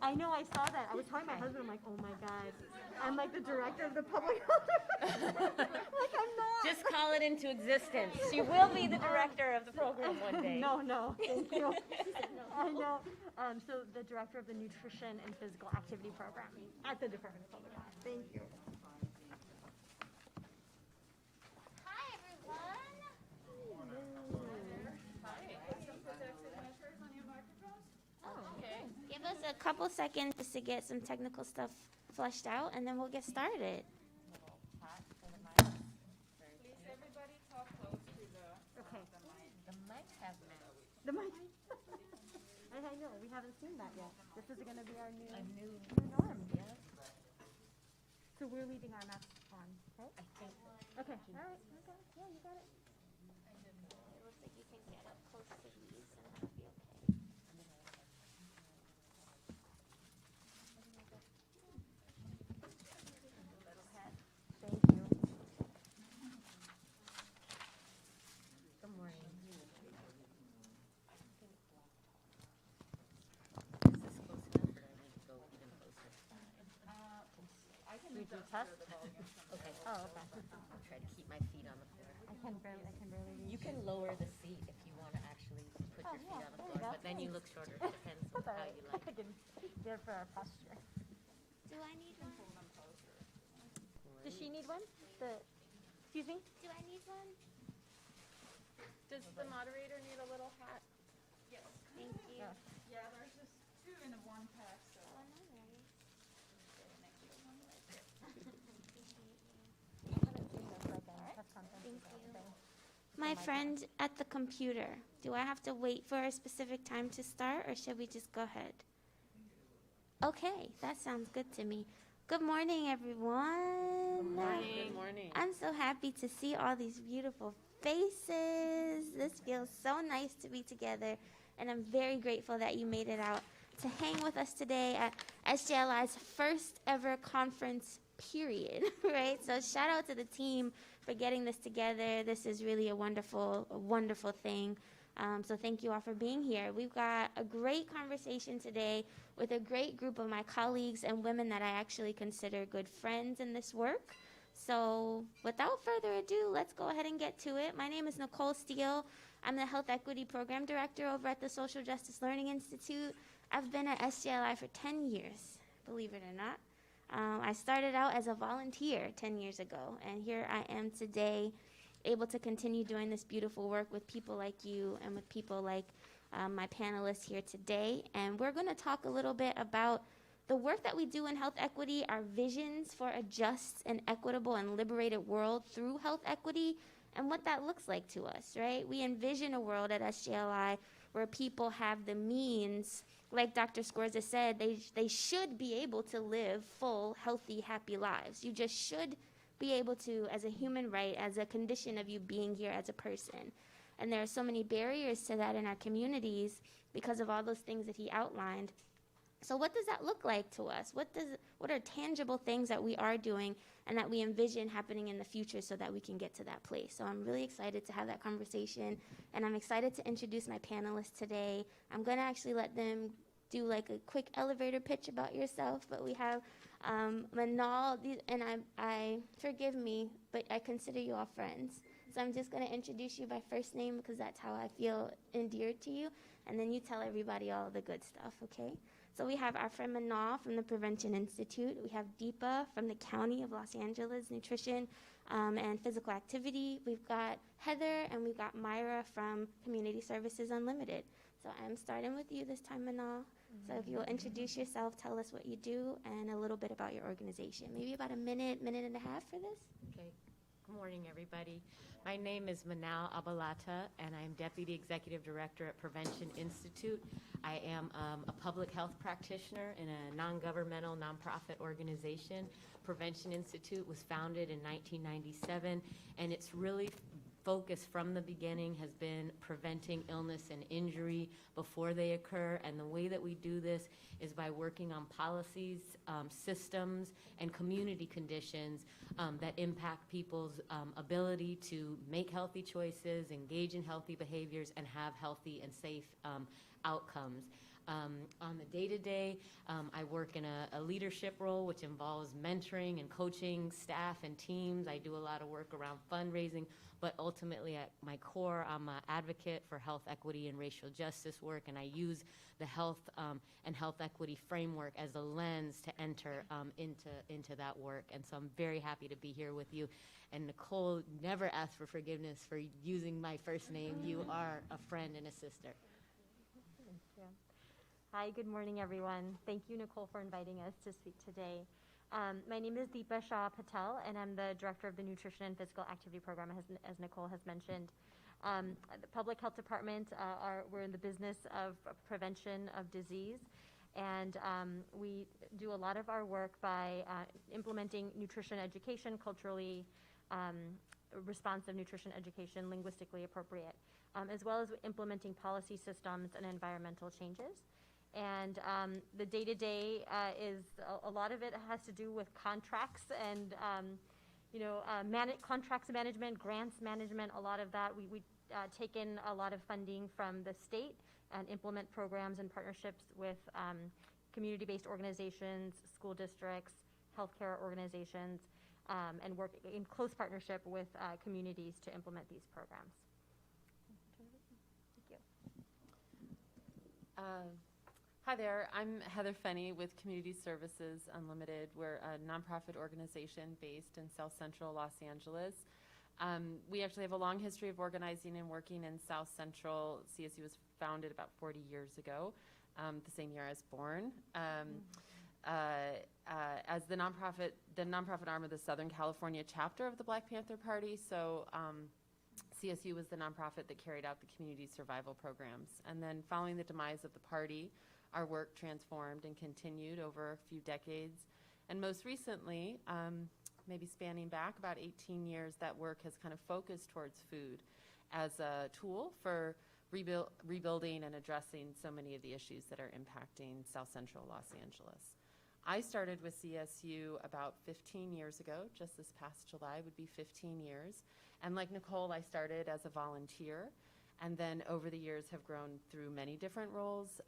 I know, I saw that. I was telling my husband, I'm like, oh my God, I'm like the director of the public health. Like, I'm not. Just call it into existence. She will be the director of the program one day. No, thank you. I know. So the director of the nutrition and physical activity program at the Department of Public Health. Thank you. Hi, everyone. Give us a couple seconds just to get some technical stuff fleshed out, and then we'll get started. Please, everybody talk close to the mic. The mics have mouths. The mic. I know, we haven't seen that yet. This is going to be our new norm. Yeah. So we're leaving our masks on, right? I think. Okay, all right. Okay. Yeah, you got it. It looks like you can get up close to these, and that'll be okay. Thank you. Good morning. Is this close enough, or do I need to go even closer? I can We do adjust test? the volume. Okay. Oh, okay. I'll try to keep my feet on the floor. I can barely You can lower the seat if you want to actually put your feet on the there you floor, go. but then you look shorter. It depends on That's all how right. you like. I can get for our posture. Do I need one? Does she need one? Excuse me? Do I need one? Does the moderator need a little hat? Yes. Thank you. Yeah. Yeah, there's just two in a one pack, so. Oh, I'm not ready. Thank you. My friend at the computer, do I have to wait for a specific time to start, or should we just go ahead? Okay, that sounds good to me. Good morning, everyone. Good morning. Good morning. I'm so happy to see all these beautiful faces. This feels so nice to be together, and I'm very grateful that you made it out to hang with us today at SJLI's first ever conference, period, right? So shout out to the team for getting this together. This is really a wonderful thing. So thank you all for being here. We've got a great conversation today with a great group of my colleagues and women that I actually consider good friends in this work. So without further ado, let's go ahead and get to it. My name is Nicole Steele. I'm the Health Equity Program Director over at the Social Justice Learning Institute. I've been at SJLI for 10 years, believe it or not. I started out as a volunteer 10 years ago, and here I am today, able to continue doing this beautiful work with people like you and with people like my panelists here today. And we're going to talk a little bit about the work that we do in health equity, our visions for a just and equitable and liberated world through health equity, and what that looks like to us, right? We envision a world at SJLI where people have the means, like Dr. Scorza said, they should be able to live full, healthy, happy lives. You just should be able to, as a human right, as a condition of you being here as a person. And there are so many barriers to that in our communities because of all those things that he outlined. So what does that look like to us? What are tangible things that we are doing and that we envision happening in the future so that we can get to that place? So I'm really excited to have that conversation, and I'm excited to introduce my panelists today. I'm going to actually let them do like a quick elevator pitch about yourself, but we have Manal, and I forgive me, but I consider you all friends. So I'm just going to introduce you by first name because that's how I feel endeared to you, and then you tell everybody all the good stuff, okay? So we have our friend Manal from the Prevention Institute. We have Deepa from the County of Los Angeles, Nutrition and Physical Activity. We've got Heather, and we've got Myra from Community Services Unlimited. So I'm starting with you this time, Manal. So if you'll introduce yourself, tell us what you do, and a little bit about your organization. Maybe about a minute and a half for this. Okay. Good morning, everybody. My name is Manal Abalata, and I'm Deputy Executive Director at Prevention Institute. I am a public health practitioner in a non-governmental, nonprofit organization. Prevention Institute was founded in 1997, and it's really focus from the beginning has been preventing illness and injury before they occur, and the way that we do this is by working on policies, systems, and community conditions that impact people's ability to make healthy choices, engage in healthy behaviors, and have healthy and safe outcomes. On the day-to-day, I work in a leadership role, which involves mentoring and coaching staff and teams. I do a lot of work around fundraising, but ultimately at my core, I'm an advocate for health equity and racial justice work, and I use the health and health equity framework as a lens to enter into that work. And so I'm very happy to be here with you. And Nicole, never asked for forgiveness for using my first name. You are a friend and a sister. Thank you. Hi, good morning, everyone. Thank you, Nicole, for inviting us to speak today. My name is Deepa Shah Patel, and I'm the director of the Nutrition and Physical Activity Program, as Nicole has mentioned. The Public Health Department, we're in the business of prevention of disease, and we do a lot of our work by implementing nutrition education, culturally responsive nutrition education, linguistically appropriate, as well as implementing policy systems and environmental changes. And the day-to-day is a lot of it has to do with contracts and contracts management, grants management. A lot of that we take in a lot of funding from the state and implement programs and partnerships with community-based organizations, school districts, healthcare organizations, and work in close partnership with communities to implement these programs. Thank you. Hi there, I'm Heather Fenney with Community Services Unlimited. We're a nonprofit organization based in South Central Los Angeles. We actually have a long history of organizing and working in South Central. CSU was founded about 40 years ago, the same year I was born. As the nonprofit arm of the Southern California chapter of the Black Panther Party, so CSU was the nonprofit that carried out the community survival programs. And then following the demise of the party, our work transformed and continued over a few decades. And most recently, maybe spanning back about 18 years, that work has kind of focused towards food as a tool for rebuilding and addressing so many of the issues that are impacting South Central Los Angeles. I started with CSU about 15 years ago. Just this past July would be 15 years. And like Nicole, I started as a volunteer, and then over the years have grown through many different roles,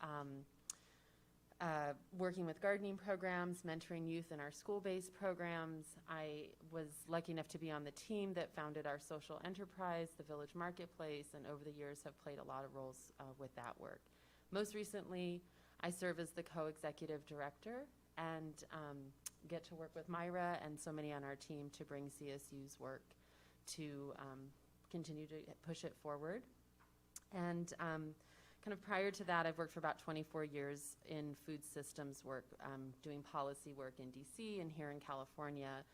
working with gardening programs, mentoring youth in our school-based programs. I was lucky enough to be on the team that founded our social enterprise, the Village Marketplace, and over the years have played a lot of roles with that work. Most recently, I serve as the co-executive director and get to work with Myra and so many on our team to bring CSU's work to continue to push it forward. And kind of prior to that, I've worked for about 24 years in food systems work, doing policy work in DC and here in California,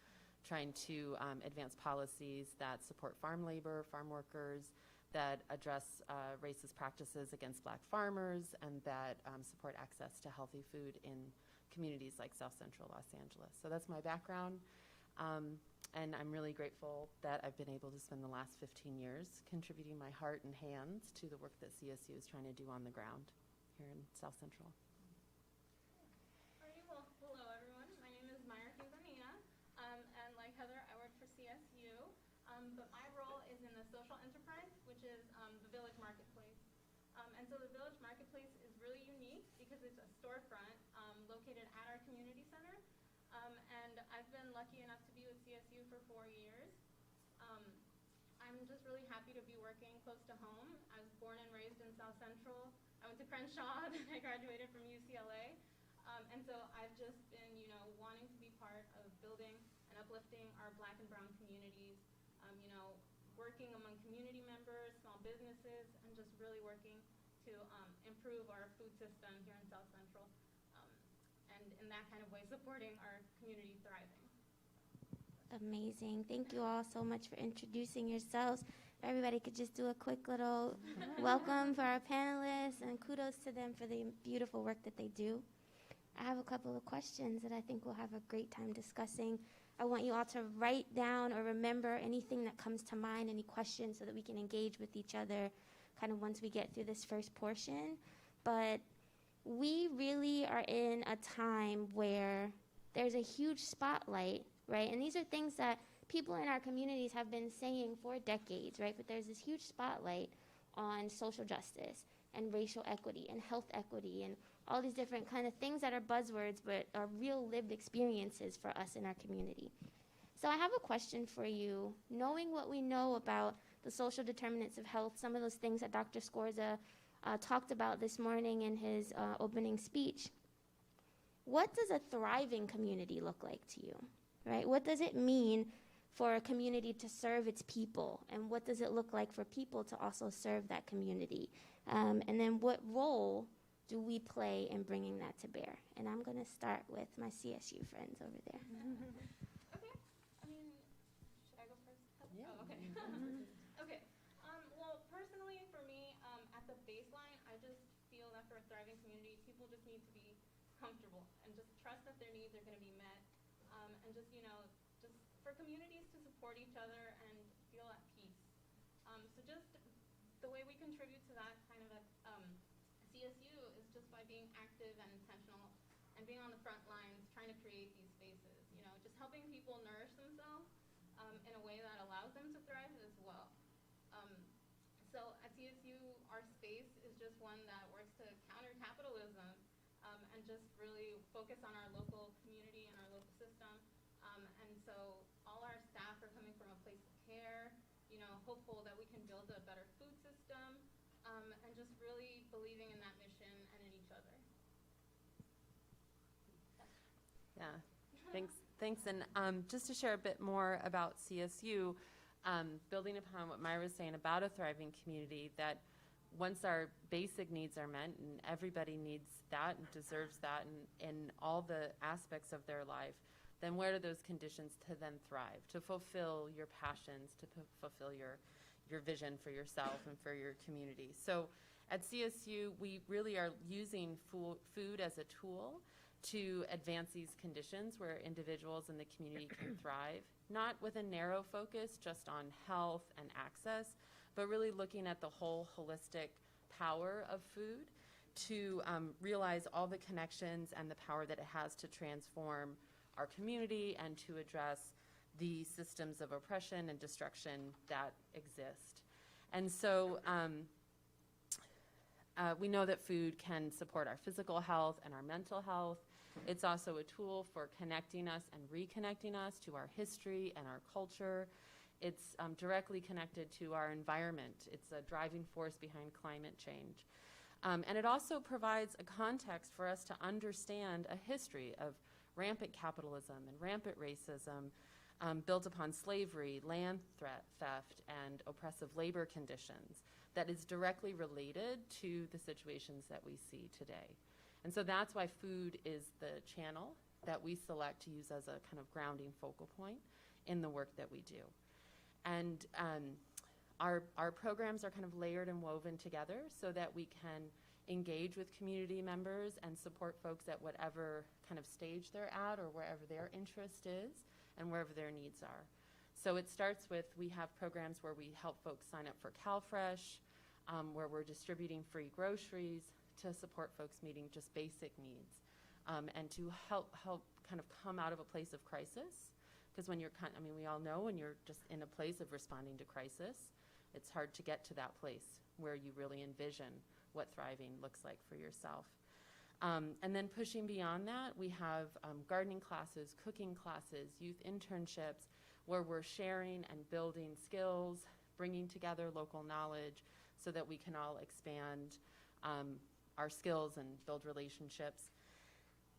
trying to advance policies that support farm labor, farm workers, that address racist practices against Black farmers, and that support access to healthy food in communities like South Central Los Angeles. So that's my background. And I'm really grateful that I've been able to spend the last 15 years contributing my heart and hands to the work that CSU is trying to do on the ground here in South Central. Alrighty, well, hello everyone. My name is Myra Quintanilla, and like Heather, I work for CSU, but my role is in the social enterprise, which is the Village Marketplace. And so the Village Marketplace is really unique because it's a storefront located at our community center. And I've been lucky enough to be with CSU for 4 years. I'm just really happy to be working close to home. I was born and raised in South Central. I went to Crenshaw, then I graduated from UCLA. And so I've just been, wanting to be part of building and uplifting our Black and brown communities, working among community members, small businesses, and just really working to improve our food system here in South Central. And in that kind of way, supporting our community thriving. Amazing. Thank you all so much for introducing yourselves. If everybody could just do a quick little welcome for our panelists, and kudos to them for the beautiful work that they do. I have a couple of questions that I think we'll have a great time discussing. I want you all to write down or remember anything that comes to mind, any questions, so that we can engage with each other kind of once we get through this first portion. But we really are in a time where there's a huge spotlight, right? And these are things that people in our communities have been saying for decades, right? But there's this huge spotlight on social justice. and racial equity and health equity and all these different kind of things that are buzzwords but are real lived experiences for us in our community. So I have a question for you. Knowing what we know about the social determinants of health, some of those things that Dr. Scorza talked about this morning in his opening speech, what does a thriving community look like to you, right? What does it mean for a community to serve its people? And what does it look like for people to also serve that community? And then what role do we play in bringing that to bear? And I'm going to start with my CSU friends over there. Okay. I mean, should I go first? Yeah. Oh, okay. Okay. Well, personally, for me, at the baseline, I just feel that for a thriving community, people just need to be comfortable and just trust that their needs are going to be met. And just, just for communities to support each other and feel at peace. So just the way we contribute to that kind of at CSU is just by being active and intentional and being on the front lines, trying to create these spaces, just helping people nourish themselves in a way that allows them to thrive as well. So at CSU, our space is just one that works to counter capitalism and just really focus on our local community and our local system. And so all our staff are coming from a place of care, hopeful that we can build a better food system, and just really believing in that mission and in each other. Yeah, thanks. And just to share a bit more about CSU, building upon what Myra was saying about a thriving community, that once our basic needs are met, and everybody needs that and deserves that in all the aspects of their life, then what are those conditions to then thrive, to fulfill your passions, to fulfill your vision for yourself and for your community. So at CSU, we really are using food as a tool to advance these conditions where individuals in the community can thrive, not with a narrow focus just on health and access, but really looking at the whole holistic power of food to realize all the connections and the power that it has to transform our community and to address the systems of oppression and destruction that exist. And so we know that food can support our physical health and our mental health. It's also a tool for connecting us and reconnecting us to our history and our culture. It's directly connected to our environment. It's a driving force behind climate change. And it also provides a context for us to understand a history of rampant capitalism and rampant racism built upon slavery, land theft, and oppressive labor conditions that is directly related to the situations that we see today. And so that's why food is the channel that we select to use as a kind of grounding focal point in the work that we do. And our programs are kind of layered and woven together so that we can engage with community members and support folks at whatever kind of stage they're at or wherever their interest is and wherever their needs are. So it starts with, we have programs where we help folks sign up for CalFresh, where we're distributing free groceries to support folks meeting just basic needs, and to help kind of come out of a place of crisis. Because when you're we all know when you're just in a place of responding to crisis, it's hard to get to that place where you really envision what thriving looks like for yourself. And then pushing beyond that, we have gardening classes, cooking classes, youth internships, where we're sharing and building skills, bringing together local knowledge so that we can all expand our skills and build relationships.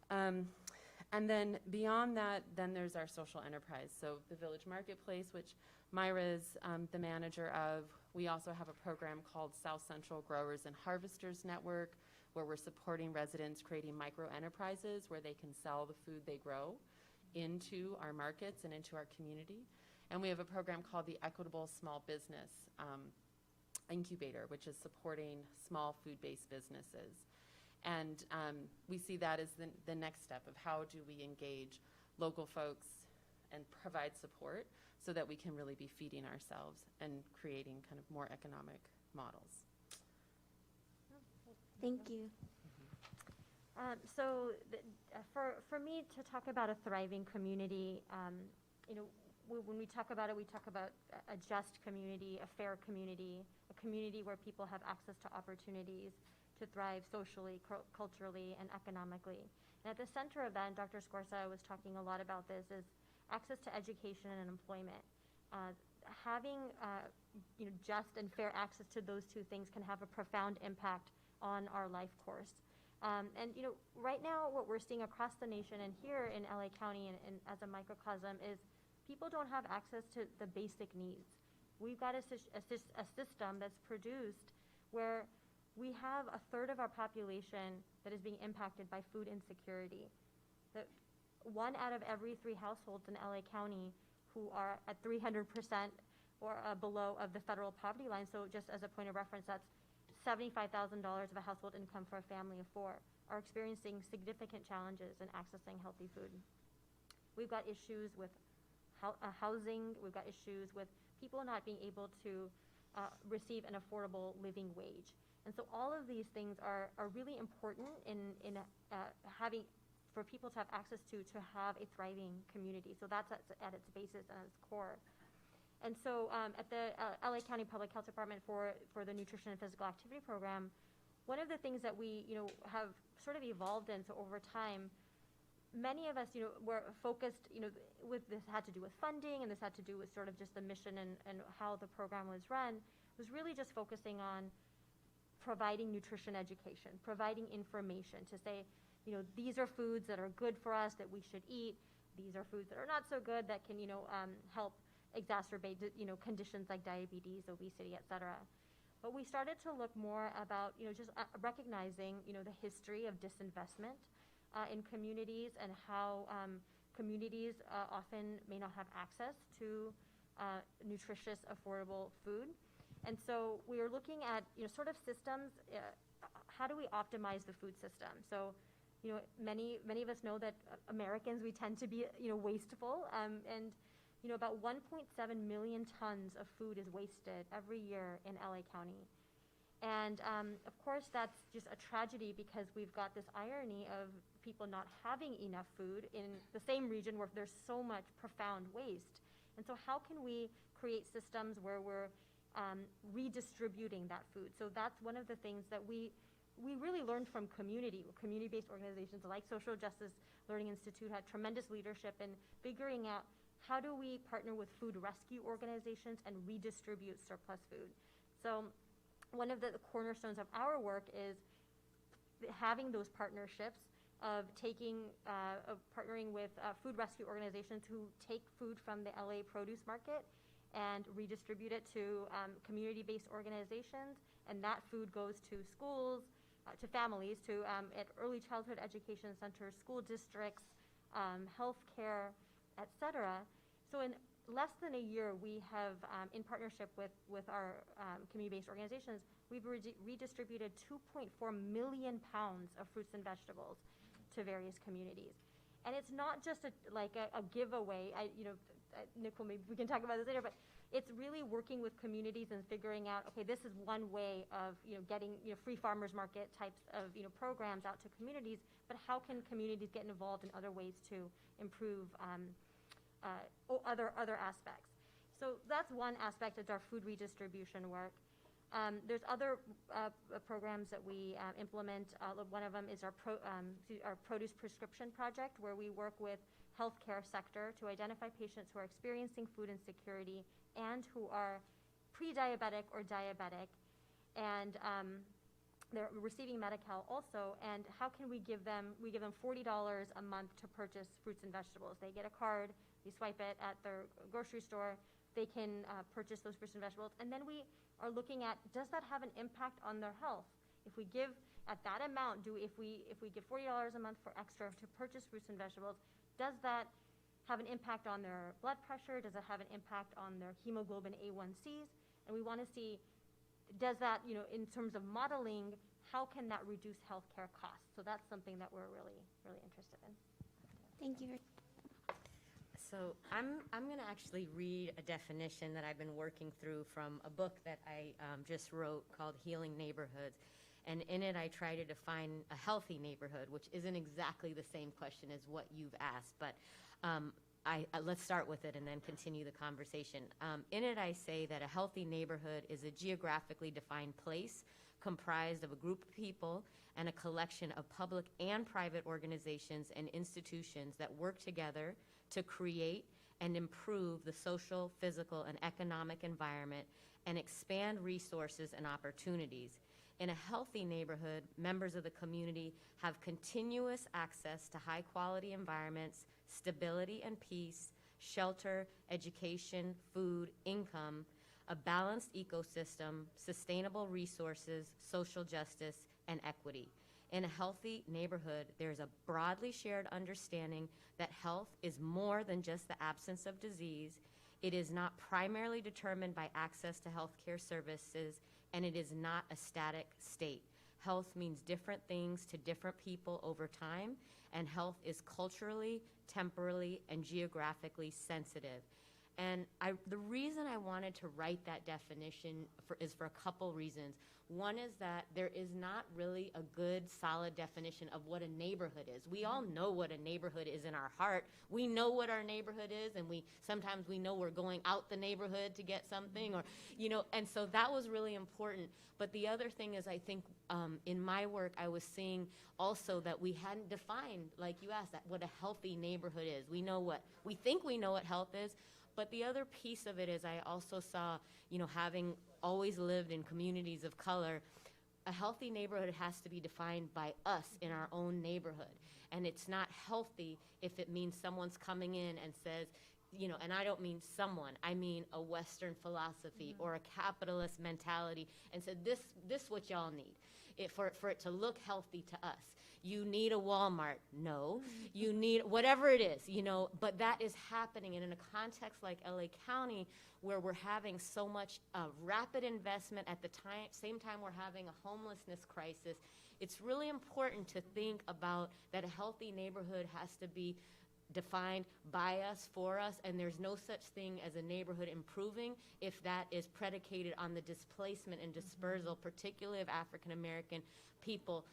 And then beyond that, then there's our social enterprise. So the Village Marketplace, which Myra is the manager of. We also have a program called South Central Growers and Harvesters Network, where we're supporting residents creating micro enterprises where they can sell the food they grow into our markets and into our community. And we have a program called the Equitable Small Business Incubator, which is supporting small food-based businesses. And we see that as the next step of how do we engage local folks and provide support so that we can really be feeding ourselves and creating kind of more economic models. Thank you. So for me to talk about a thriving community, when we talk about it, we talk about a just community, a fair community, a community where people have access to opportunities to thrive socially, culturally, and economically. And at the center of that, and Dr. Scorza was talking a lot about this, is access to education and employment. Having just and fair access to those two things can have a profound impact on our life course. Right now what we're seeing across the nation and here in LA County and as a microcosm is people don't have access to the basic needs. We've got a system that's produced where we have a third of our population that is being impacted by food insecurity. That 1 out of every 3 households in LA County who are at 300% or below of the federal poverty line. So just as a point of reference, that's $75,000 of a household income for a family of 4, are experiencing significant challenges in accessing healthy food. We've got issues with housing. We've got issues with people not being able to receive an affordable living wage. And so all of these things are really important in having, for people to have access to have a thriving community. So that's at its basis and its core. And so at the LA County Public Health Department for the Nutrition and Physical Activity Program, one of the things that we have sort of evolved into over time, many of us were focused, with this had to do with funding, and this had to do with sort of just the mission and how the program was run, was really just focusing on providing nutrition education, providing information to say, these are foods that are good for us that we should eat. These are foods that are not so good that can, help exacerbate, conditions like diabetes, obesity, et cetera. But we started to look more about, just recognizing, the history of disinvestment in communities and how communities often may not have access to nutritious, affordable food. And so we are looking at, sort of systems, how do we optimize the food system? So, many of us know that Americans, we tend to be, wasteful, and about 1.7 million tons of food is wasted every year in LA County. And of course, that's just a tragedy because we've got this irony of people not having enough food in the same region where there's so much profound waste. And so how can we create systems where we're redistributing that food? So that's one of the things that we really learned from community-based organizations like Social Justice Learning Institute had tremendous leadership in figuring out how do we partner with food rescue organizations and redistribute surplus food. So one of the cornerstones of our work is having those partnerships of partnering with food rescue organizations who take food from the LA produce market and redistribute it to community-based organizations, and that food goes to schools, to families, to at early childhood education centers, school districts, healthcare, et cetera. So in less than a year, we have, in partnership with our community-based organizations, we've redistributed 2.4 million pounds of fruits and vegetables to various communities. And it's not just a giveaway. Nicole, maybe we can talk about this later, but it's really working with communities and figuring out, okay, this is one way of getting free farmers market types of programs out to communities, but how can communities get involved in other ways to improve other aspects? So that's one aspect of our food redistribution work. There's other programs that we implement. One of them is our produce prescription project, where we work with healthcare sector to identify patients who are experiencing food insecurity and who are pre-diabetic or diabetic, and they're receiving Medi-Cal also. And how can we give them $40 a month to purchase fruits and vegetables. They get a card, they swipe it at their grocery store, they can purchase those fruits and vegetables, and then we are looking at, does that have an impact on their health? If we give at that amount, if we give $40 a month for extra to purchase fruits and vegetables, does that have an impact on their blood pressure? Does it have an impact on their hemoglobin A1Cs? And we want to see, does that, in terms of modeling, how can that reduce healthcare costs? So that's something that we're really, really interested in. Thank you. So I'm going to actually read a definition that I've been working through from a book that I just wrote called Healing Neighborhoods. And in it, I try to define a healthy neighborhood, which isn't exactly the same question as what you've asked. But let's start with it and then continue the conversation. In it, I say that a healthy neighborhood is a geographically defined place comprised of a group of people and a collection of public and private organizations and institutions that work together to create and improve the social, physical, and economic environment and expand resources and opportunities. In a healthy neighborhood, members of the community have continuous access to high-quality environments, stability and peace, shelter, education, food, income, a balanced ecosystem, sustainable resources, social justice, and equity. In a healthy neighborhood, there's a broadly shared understanding that health is more than just the absence of disease. It is not primarily determined by access to healthcare services, and it is not a static state. Health means different things to different people over time, and health is culturally, temporally, and geographically sensitive. And the reason I wanted to write that definition is for a couple reasons. One is that there is not really a good, solid definition of what a neighborhood is. We all know what a neighborhood is in our heart. We know what our neighborhood is, and sometimes we know we're going out the neighborhood to get something, or, and so that was really important. But the other thing is, I think in my work, I was seeing also that we hadn't defined, like you asked, that what a healthy neighborhood is. We think we know what health is, but the other piece of it is I also saw, having always lived in communities of color, a healthy neighborhood has to be defined by us in our own neighborhood. And it's not healthy if it means someone's coming in and says, and I don't mean someone, I mean a Western philosophy or a capitalist mentality, and said, this what y'all need for it to look healthy to us. You need a Walmart. No. You need whatever it is, but that is happening. And in a context like LA County, where we're having so much rapid investment at the same time we're having a homelessness crisis, it's really important to think about that a healthy neighborhood has to be defined by us, for us, and there's no such thing as a neighborhood improving if that is predicated on the displacement and dispersal, particularly of African American people,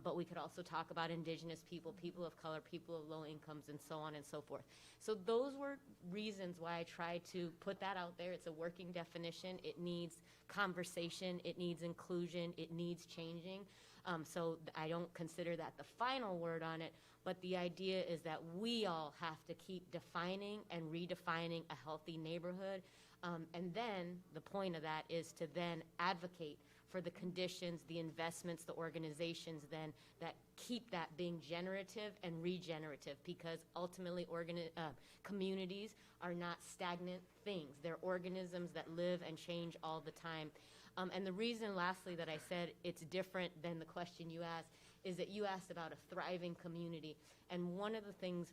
but we could also talk about indigenous people, people of color, people of low incomes, and so on and so forth. So those were reasons why I tried to put that out there. It's a working definition. It needs conversation. It needs inclusion. It needs changing. So I don't consider that the final word on it, but the idea is that we all have to keep defining and redefining a healthy neighborhood. And then the point of that is to then advocate for the conditions, the investments, the organizations then that keep that being generative and regenerative, because ultimately communities are not stagnant things. They're organisms that live and change all the time. And the reason, lastly, that I said it's different than the question you asked is that you asked about a thriving community. And one of the things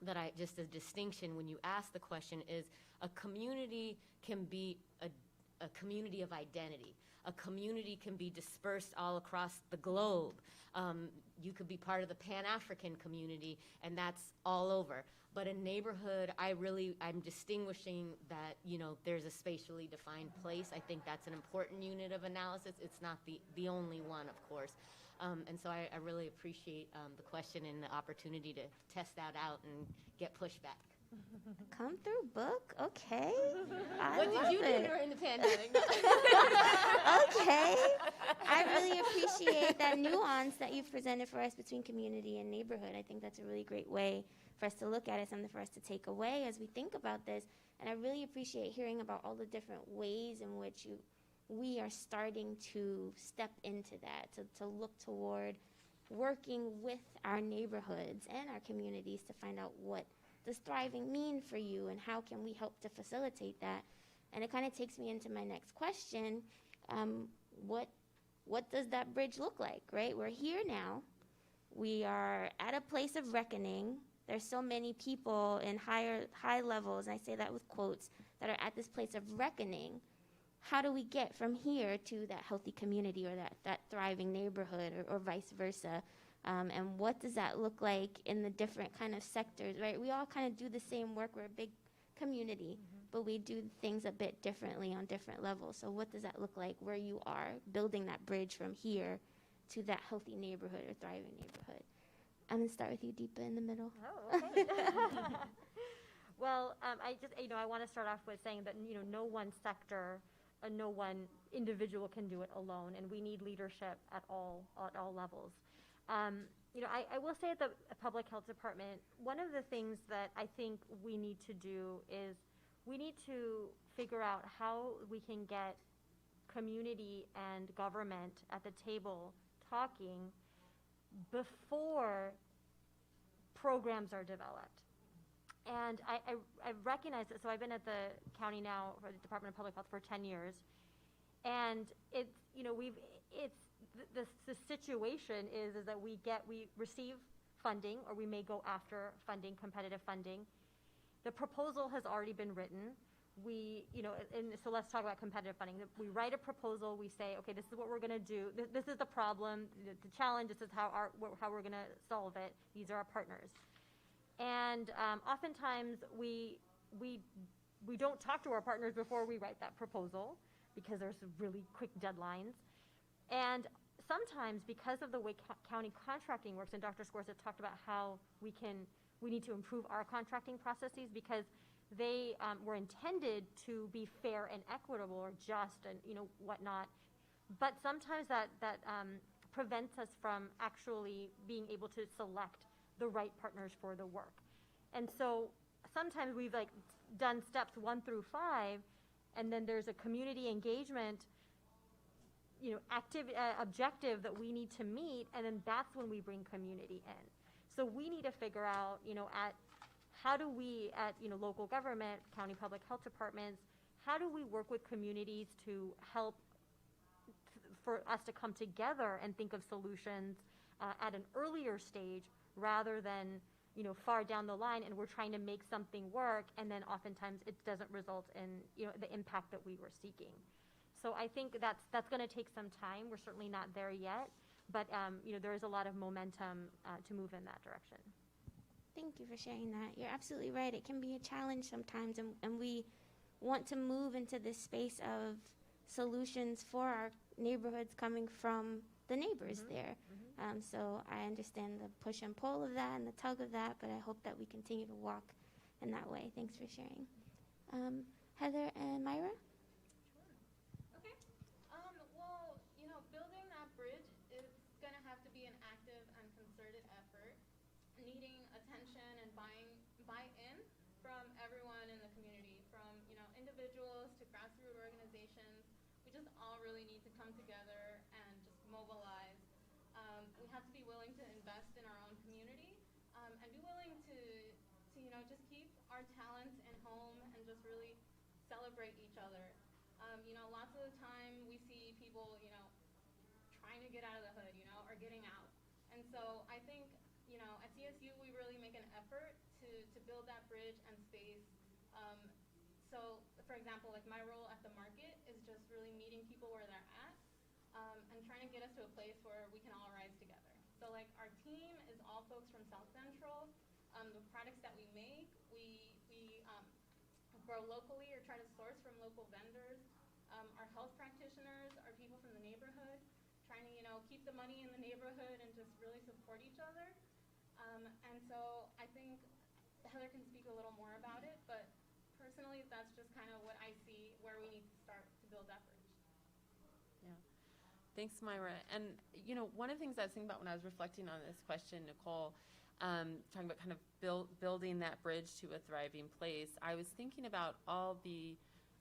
that just a distinction when you ask the question is a community can be a community of identity. A community can be dispersed all across the globe. You could be part of the Pan-African community, and that's all over. But a neighborhood, I'm distinguishing that, there's a spatially defined place. I think that's an important unit of analysis. It's not the only one, of course. And so I really appreciate the question and the opportunity to test that out and get pushback. Come through book, okay. What did you do during the pandemic? Okay. I really appreciate that nuance that you've presented for us between community and neighborhood. I think that's a really great way for us to look at it, something for us to take away as we think about this. And I really appreciate hearing about all the different ways in which we are starting to step into that, to look toward working with our neighborhoods and our communities to find out what does thriving mean for you and how can we help to facilitate that. And it kind of takes me into my next question. What does that bridge look like, right? We're here now. We are at a place of reckoning. There's so many people in high levels, and I say that with quotes, that are at this place of reckoning. How do we get from here to that healthy community or that thriving neighborhood or vice versa? And what does that look like in the different kind of sectors, right? We all kind of do the same work. We're a big community, but we do things a bit differently on different levels. So what does that look like where you are building that bridge from here to that healthy neighborhood or thriving neighborhood? I'm going to start with you, Deepa, in the middle. Oh, okay. Well, I just, I want to start off with saying that, no one sector, no one individual can do it alone, and we need leadership at all levels. I will say at the Public Health Department, one of the things that I think we need to do is we need to figure out how we can get community and government at the table talking before programs are developed. And I recognize that, so I've been at the county now, for the Department of Public Health, for 10 years. And it's, the situation is that we receive funding, or we may go after funding, competitive funding. The proposal has already been written. So let's talk about competitive funding. We write a proposal, we say, okay, this is what we're gonna do. This is the problem, the challenge, this is how we're gonna solve it. These are our partners. And oftentimes we don't talk to our partners before we write that proposal, because there's really quick deadlines. And sometimes, because of the way county contracting works, and Dr. Scores had talked about how we need to improve our contracting processes, because they were intended to be fair and equitable, or just, and whatnot. But sometimes that prevents us from actually being able to select the right partners for the work. And so sometimes we've done steps 1 through 5, and then there's a community engagement objective that we need to meet, and then that's when we bring community in. So we need to figure out, how do we, at local government, county public health departments, how do we work with communities to help for us to come together and think of solutions at an earlier stage, rather than far down the line, and we're trying to make something work, and then oftentimes it doesn't result in the impact that we were seeking. So I think that's going to take some time. We're certainly not there yet, but there is a lot of momentum to move in that direction. Thank you for sharing that. You're absolutely right. It can be a challenge sometimes, and we want to move into this space of solutions for our neighborhoods coming from the neighbors there. So I understand the push and pull of that and the tug of that, but I hope that we continue to walk in that way. Thanks for sharing. Heather and Myra? Okay. Well, building that bridge is going to have to be an active and concerted effort, needing attention and buy-in from everyone in the community, from, individuals to grassroots organizations. We just all really need to come together and just mobilize. We have to be willing to invest in our own community, and be willing to just keep our talents in home and just really celebrate each other. Lots of the time we see people, trying to get out of the hood, or getting out. And so I think, at CSU we really make an effort to build that bridge and space. So, for example, my role at the market is just really meeting people where they're at, and trying to get us to a place where we can all rise together. So, our team is all folks from South Central. The products that we make, we grow locally or try to source from local vendors. Our health practitioners are people from the neighborhood, trying to, keep the money in the neighborhood and just really support each other. And so I think Heather can speak a little more about it, but personally, that's just kind of what I see where we need to start to build that bridge. Yeah. Thanks, Myra. And, one of the things I was thinking about when I was reflecting on this question, Nicole, talking about kind of building that bridge to a thriving place, I was thinking about all the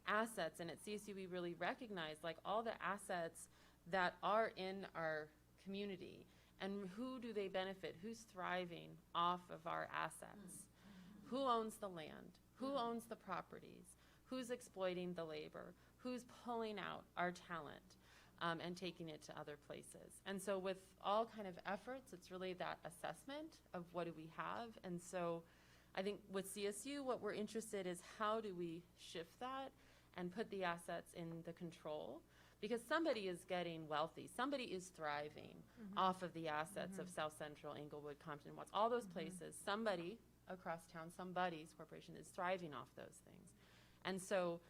assets, and at CSU we really recognize all the assets that are in our community, and who do they benefit, who's thriving off of our assets, who owns the land, who owns the properties, who's exploiting the labor, who's pulling out our talent and taking it to other places. And so with all kind of efforts, it's really that assessment of what do we have. And so I think with CSU, what we're interested is how do we shift that and put the assets in the control, because somebody is getting wealthy, somebody is thriving off of the assets of South Central, Englewood, Compton, Watts, all those places. Somebody across town, somebody's corporation is thriving off those things. And so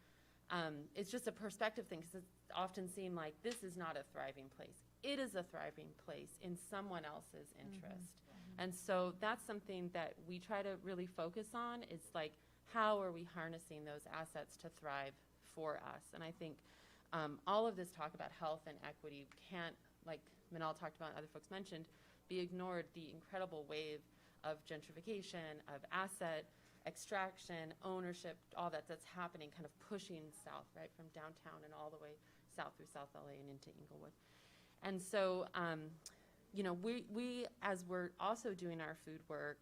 it's just a perspective thing, because it's often seemed like this is not a thriving place. It is a thriving place in someone else's interest. And so that's something that we try to really focus on, is how are we harnessing those assets to thrive for us? And I think all of this talk about health and equity can't, like Manal talked about and other folks mentioned, be ignored. The incredible wave of gentrification, of asset extraction, ownership, all that's happening, kind of pushing south, right, from downtown and all the way south through South LA and into Inglewood. And so, you know, we, as we're also doing our food work,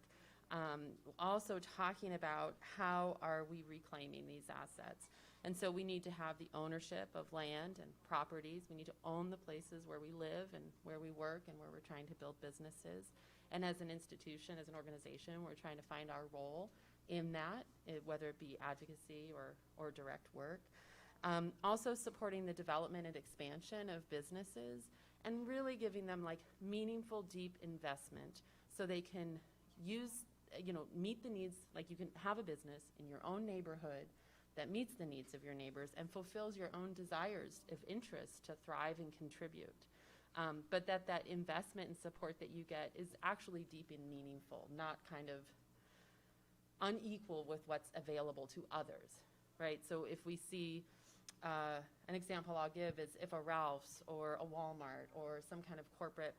also talking about how are we reclaiming these assets. And so we need to have the ownership of land and properties. We need to own the places where we live and where we work and where we're trying to build businesses. And as an institution, as an organization, we're trying to find our role in that, whether it be advocacy or direct work. Also supporting the development and expansion of businesses and really giving them like meaningful, deep investment so they can use, you know, meet the needs, like you can have a business in your own neighborhood that meets the needs of your neighbors and fulfills your own desires of interest to thrive and contribute. But that investment and support that you get is actually deep and meaningful, not kind of unequal with what's available to others, right? So if we see, an example I'll give is if a Ralph's or a Walmart or some kind of corporate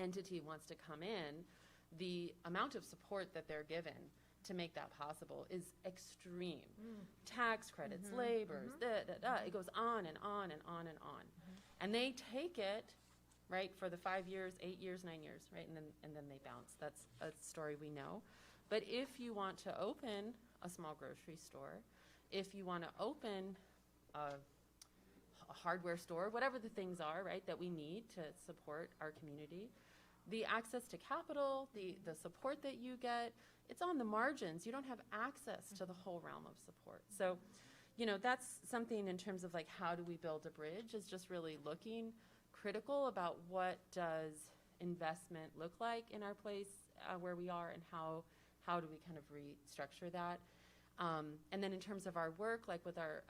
entity wants to come in, the amount of support that they're given to make that possible is extreme. Tax credits, labors, it goes on and on and on and on. And they take it, right, for the 5 years, 8 years, 9 years, right, and then they bounce. That's a story we know. But if you want to open a small grocery store, if you want to open a hardware store, whatever the things are, right, that we need to support our community, the access to capital, the support that you get, it's on the margins. You don't have access to the whole realm of support. So, you know, that's something in terms of like how do we build a bridge is just really looking critical about what does investment look like in our place where we are and how do we kind of restructure that. And then in terms of our work, like with our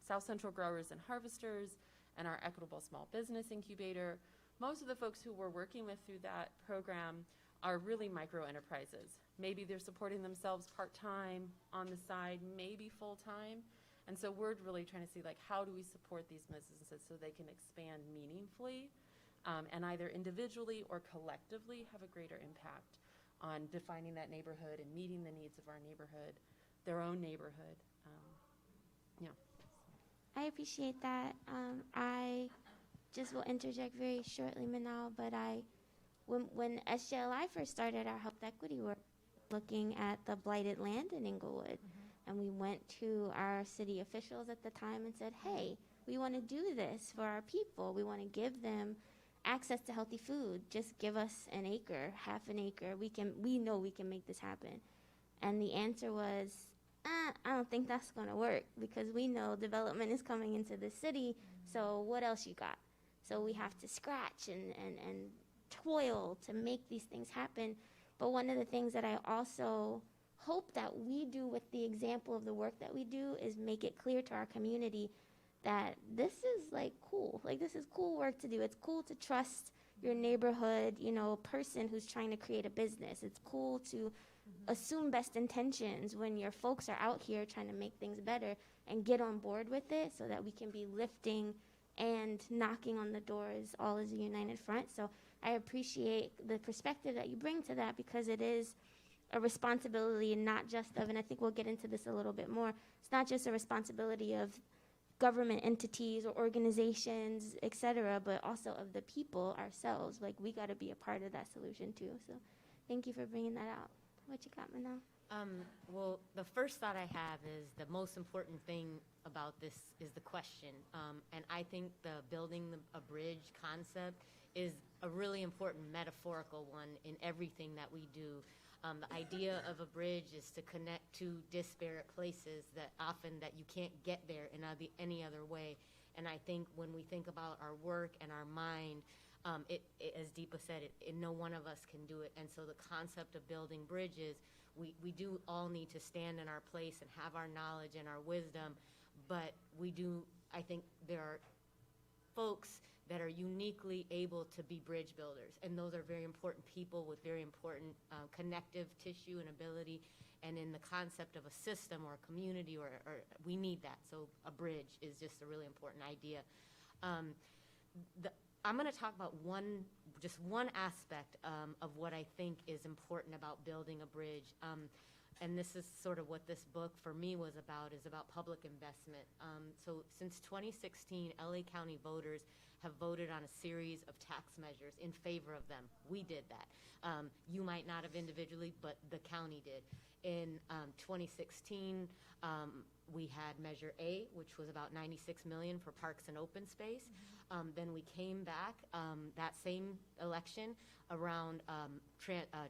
South Central growers and harvesters and our equitable small business incubator, most of the folks who we're working with through that program are really micro enterprises. Maybe they're supporting themselves part-time on the side, maybe full-time. And so we're really trying to see like how do we support these businesses so they can expand meaningfully and either individually or collectively have a greater impact on defining that neighborhood and meeting the needs of our neighborhood, their own neighborhood. Yeah. I appreciate that. I just will interject very shortly, Manal, but when SJLI first started our health equity work, looking at the blighted land in Inglewood, and we went to our city officials at the time and said, hey, we want to do this for our people. We want to give them access to healthy food. Just give us an acre, half an acre. We know we can make this happen. And the answer was, I don't think that's going to work because we know development is coming into the city, so what else you got? So we have to scratch and toil to make these things happen. But one of the things that I also hope that we do with the example of the work that we do is make it clear to our community that this is like cool. Like this is cool work to do. It's cool to trust your neighborhood, you know, person who's trying to create a business. It's cool to assume best intentions when your folks are out here trying to make things better and get on board with it so that we can be lifting and knocking on the doors all as a united front. So I appreciate the perspective that you bring to that because it is a responsibility not just of, and I think we'll get into this a little bit more, it's not just a responsibility of government entities or organizations, et cetera, but also of the people ourselves. Like we got to be a part of that solution too. So thank you for bringing that out. What you got, Manal? Well, the first thought I have is the most important thing about this is the question. And I think the building a bridge concept is a really important metaphorical one in everything that we do. The idea of a bridge is to connect two disparate places that often that you can't get there in any other way. And I think when we think about our work and our mind, as Deepa said, no one of us can do it. And so the concept of building bridges, we do all need to stand in our place and have our knowledge and our wisdom, but we do, I think there are folks that are uniquely able to be bridge builders. And those are very important people with very important connective tissue and ability. And in the concept of a system or a community, or we need that. So a bridge is just a really important idea. I'm going to talk about just one aspect of what I think is important about building a bridge. And this is sort of what this book for me was about, is about public investment. So since 2016, LA County voters have voted on a series of tax measures in favor of them. We did that. You might not have individually, but the county did. In 2016, we had Measure A, which was about $96 million for parks and open space. Then we came back that same election around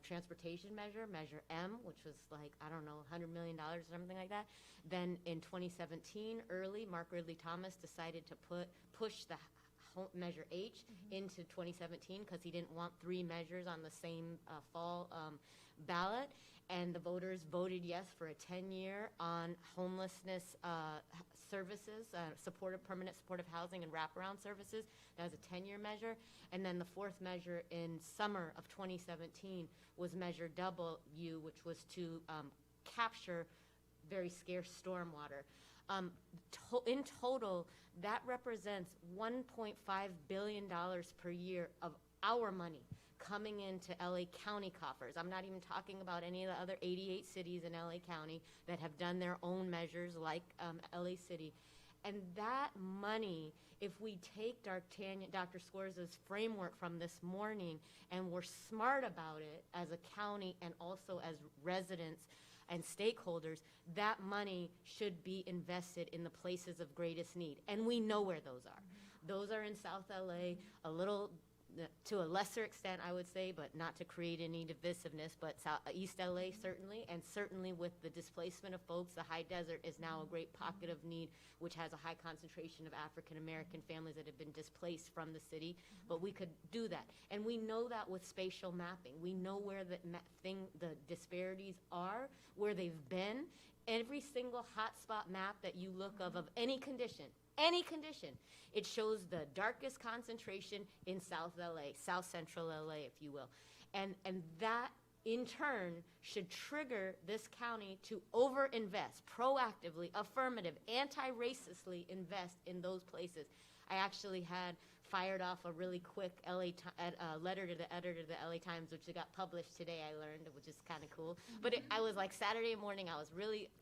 transportation measure, Measure M, which was like, I don't know, $100 million or something like that. Then in 2017, Mark Ridley Thomas decided to push the Measure H into 2017 because he didn't want 3 measures on the same fall ballot. And the voters voted yes for a 10-year on homelessness services, permanent supportive housing and wraparound services. That was a 10-year measure. And then the 4th measure in summer of 2017 was Measure W, which was to capture very scarce stormwater. In total, that represents $1.5 billion per year of our money coming into LA County coffers. I'm not even talking about any of the other 88 cities in LA County that have done their own measures like LA City. And that money, if we take Dr. Scorza's framework from this morning and we're smart about it as a county and also as residents and stakeholders, that money should be invested in the places of greatest need. And we know where those are. Those are in South LA, to a lesser extent, I would say, but not to create any divisiveness, but East LA certainly, and certainly with the displacement of folks, the high desert is now a great pocket of need, which has a high concentration of African-American families that have been displaced from the city, but we could do that. And we know that with spatial mapping. We know where the disparities are, where they've been. Every single hotspot map that you look of any condition, it shows the darkest concentration in South LA, South Central LA, if you will. And that, in turn, should trigger this county to overinvest, proactively, affirmative, anti-racistly invest in those places. I actually had fired off a really quick letter to the editor of the LA Times, which got published today, I learned, which is kind of cool. But I was like Saturday morning,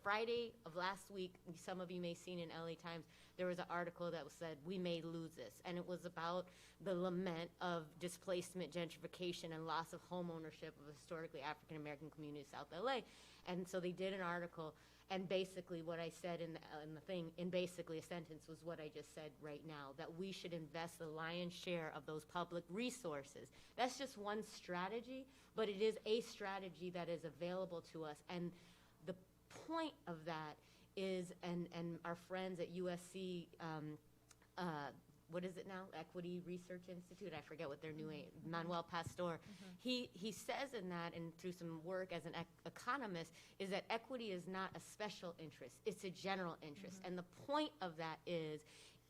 Friday of last week, some of you may have seen in LA Times, there was an article that said, "We may lose this." And it was about the lament of displacement, gentrification, and loss of home ownership of historically African-American communities in South LA. And so they did an article, and basically what I said in the thing, in basically a sentence, was what I just said right now, that we should invest the lion's share of those public resources. That's just one strategy, but it is a strategy that is available to us. And the point of that is, and our friends at USC, what is it now? Equity Research Institute? I forget what their new name, Manuel Pastor. He says in that, and through some work as an economist, is that equity is not a special interest, it's a general interest. And the point of that is,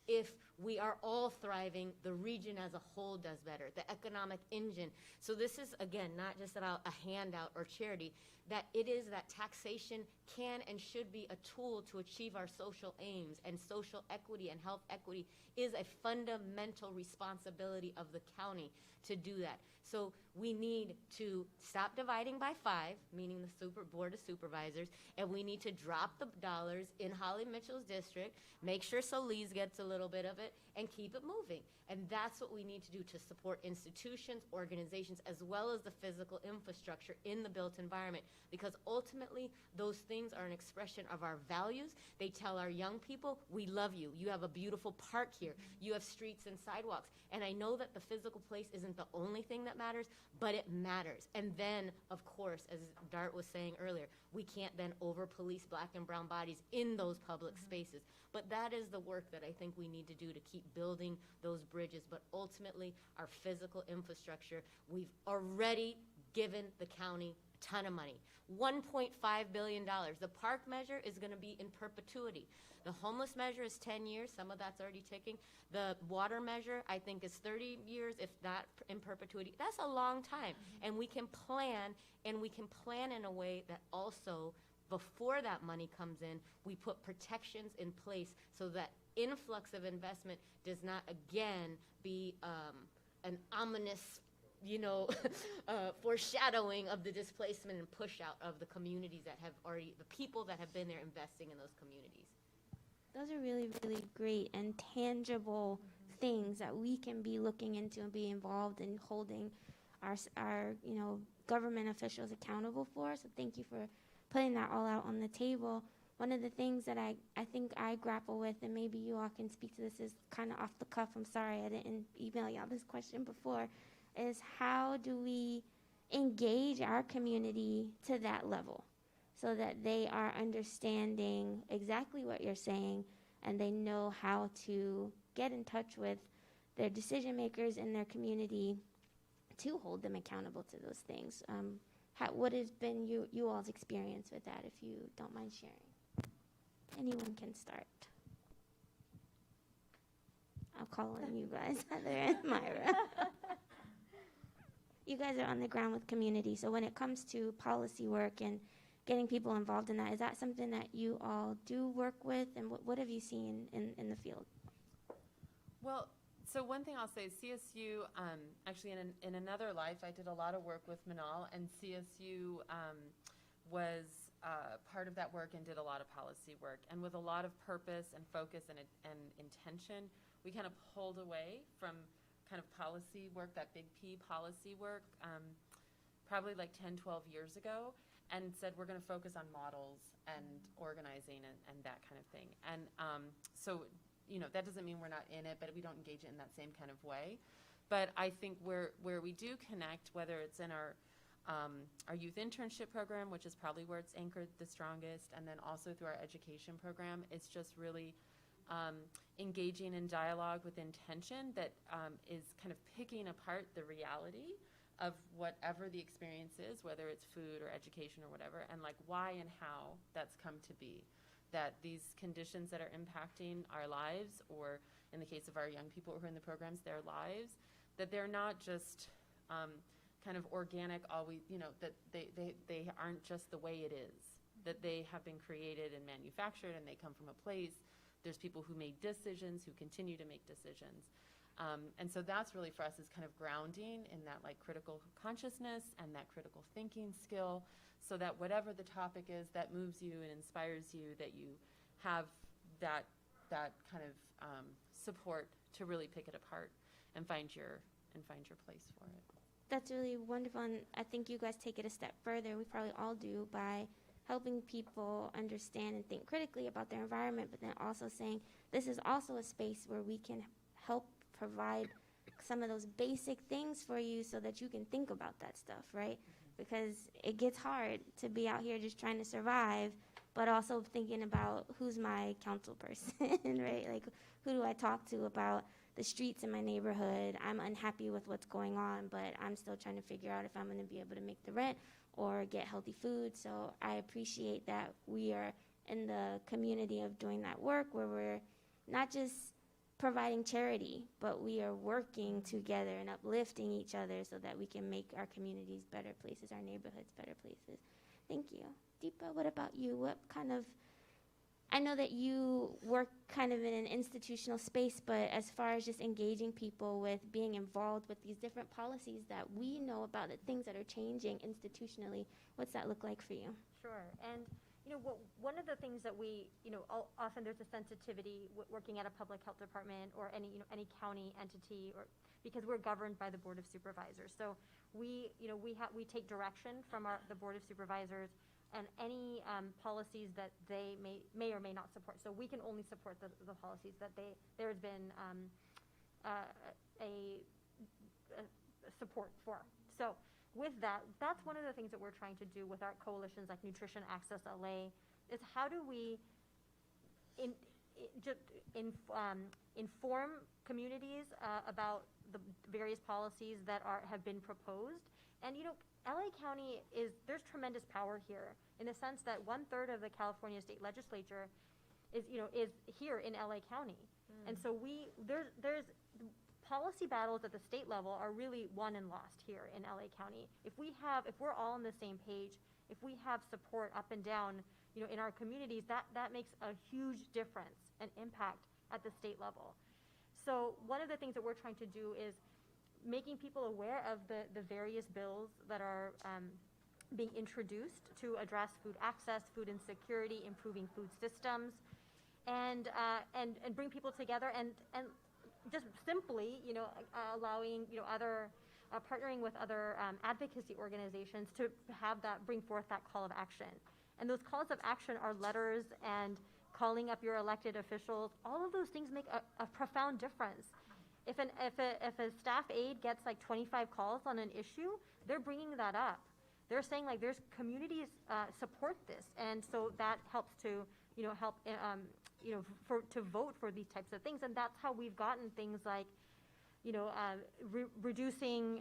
if we are all thriving, the region as a whole does better, the economic engine. So this is, again, not just about a handout or charity, that it is that taxation can and should be a tool to achieve our social aims, and social equity and health equity is a fundamental responsibility of the county to do that. So we need to stop dividing by 5, meaning the Board of Supervisors, and we need to drop the dollars in Holly Mitchell's district, make sure Solis gets a little bit of it, and keep it moving. And that's what we need to do to support institutions, organizations, as well as the physical infrastructure in the built environment, because ultimately those things are an expression of our values. They tell our young people, we love you. You have a beautiful park here. You have streets and sidewalks. And I know that the physical place isn't the only thing that matters, but it matters. And then, of course, as Dart was saying earlier, we can't then over-police black and brown bodies in those public spaces. But that is the work that I think we need to do to keep building those bridges. But ultimately, our physical infrastructure, we've already given the county a ton of money. $1.5 billion. The park measure is going to be in perpetuity. The homeless measure is 10 years. Some of that's already ticking. The water measure, I think, is 30 years, if not in perpetuity. That's a long time. And we can plan in a way that also, before that money comes in, we put protections in place so that influx of investment does not again be an ominous, foreshadowing of the displacement and push out of the communities that have already, the people that have been there investing in those communities. Those are really, really great and tangible things that we can be looking into and be involved in holding our government officials accountable for. So thank you for putting that all out on the table. One of the things that I think I grapple with, and maybe you all can speak to this, is kind of off the cuff. I'm sorry I didn't email y'all this question before, is how do we engage our community to that level so that they are understanding exactly what you're saying and they know how to get in touch with their decision makers in their community to hold them accountable to those things. What has been you all's experience with that, if you don't mind sharing? Anyone can start. I'll call on you guys, Heather and Myra. You guys are on the ground with community, so when it comes to policy work and getting people involved in that, is that something that you all do work with, and what have you seen in the field? Well, so one thing I'll say, CSU, actually in another life, I did a lot of work with Manal, and CSU was part of that work and did a lot of policy work. And with a lot of purpose and focus and intention, we kind of pulled away from kind of policy work, that big P policy work, probably like 10, 12 years ago, and said we're going to focus on models and organizing and that kind of thing. And so, that doesn't mean we're not in it, but we don't engage it in that same kind of way. But I think where we do connect, whether it's in our youth internship program, which is probably where it's anchored the strongest, and then also through our education program, it's just really engaging in dialogue with intention that is kind of picking apart the reality of whatever the experience is, whether it's food or education or whatever, and like why and how that's come to be. That these conditions that are impacting our lives, or in the case of our young people who are in the programs, their lives, that they're not just kind of organic, that they aren't just the way it is, that they have been created and manufactured and they come from a place. There's people who made decisions, who continue to make decisions. And so that's really for us is kind of grounding in that like critical consciousness and that critical thinking skill, so that whatever the topic is that moves you and inspires you, that you have that kind of support to really pick it apart and find your place for it. That's really wonderful, and I think you guys take it a step further. We probably all do, by helping people understand and think critically about their environment, but then also saying this is also a space where we can help provide some of those basic things for you so that you can think about that stuff, right? Because it gets hard to be out here just trying to survive, but also thinking about who's my council person, right? Like, who do I talk to about the streets in my neighborhood? I'm unhappy with what's going on, but I'm still trying to figure out if I'm going to be able to make the rent or get healthy food. So I appreciate that we are in the community of doing that work, where we're not just providing charity, but we are working together and uplifting each other so that we can make our communities better places, our neighborhoods better places. Thank you. Deepa, what about you? What kind of, I know that you work kind of in an institutional space, but as far as just engaging people with being involved with these different policies that we know about, the things that are changing institutionally, what's that look like for you? Sure. And one of the things that we, often there's a sensitivity working at a public health department or any county entity, or because we're governed by the Board of Supervisors. So we take direction from the Board of Supervisors and any policies that they may or may not support. So we can only support the policies that there has been a support for. So with that, that's one of the things that we're trying to do with our coalitions like Nutrition Access LA, is how do we inform communities about the various policies that have been proposed, And, LA County there's tremendous power here in the sense that 1/3 of the California state legislature is here in LA County. And so there's policy battles at the state level are really won and lost here in LA County. If we're all on the same page, if we have support up and down, in our communities, that makes a huge difference and impact at the state level. So one of the things that we're trying to do is making people aware of the various bills that are being introduced to address food access, food insecurity, improving food systems, and bring people together and just simply, allowing, other, partnering with other advocacy organizations to bring forth that call of action. And those calls of action are letters and calling up your elected officials. All of those things make a profound difference. If a staff aide gets like 25 calls on an issue, they're bringing that up. They're saying like there's communities support this, and so that helps to to vote for these types of things, and that's how we've gotten things like reducing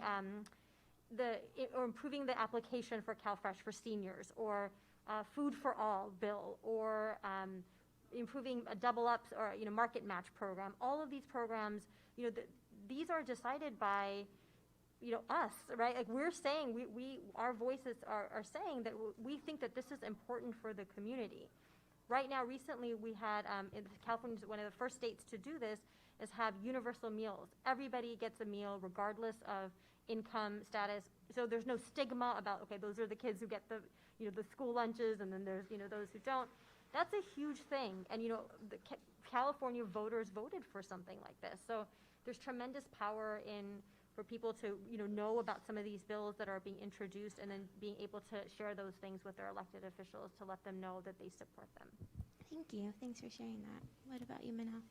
or improving the application for CalFresh for seniors, or Food for All bill, or improving a double ups or market match program. All of these programs, these are decided by us, right? Like we're saying, our voices are saying that we think that this is important for the community. Right now, recently we had in California, one of the first states to do this is have universal meals. Everybody gets a meal regardless of income status. So there's no stigma about, okay, those are the kids who get the school lunches, and then there's those who don't. That's a huge thing, and the California voters voted for something like this. So there's tremendous power for people to know about some of these bills that are being introduced, and then being able to share those things with their elected officials to let them know that they support them. Thank you. Thanks for sharing that. What about you, Manal?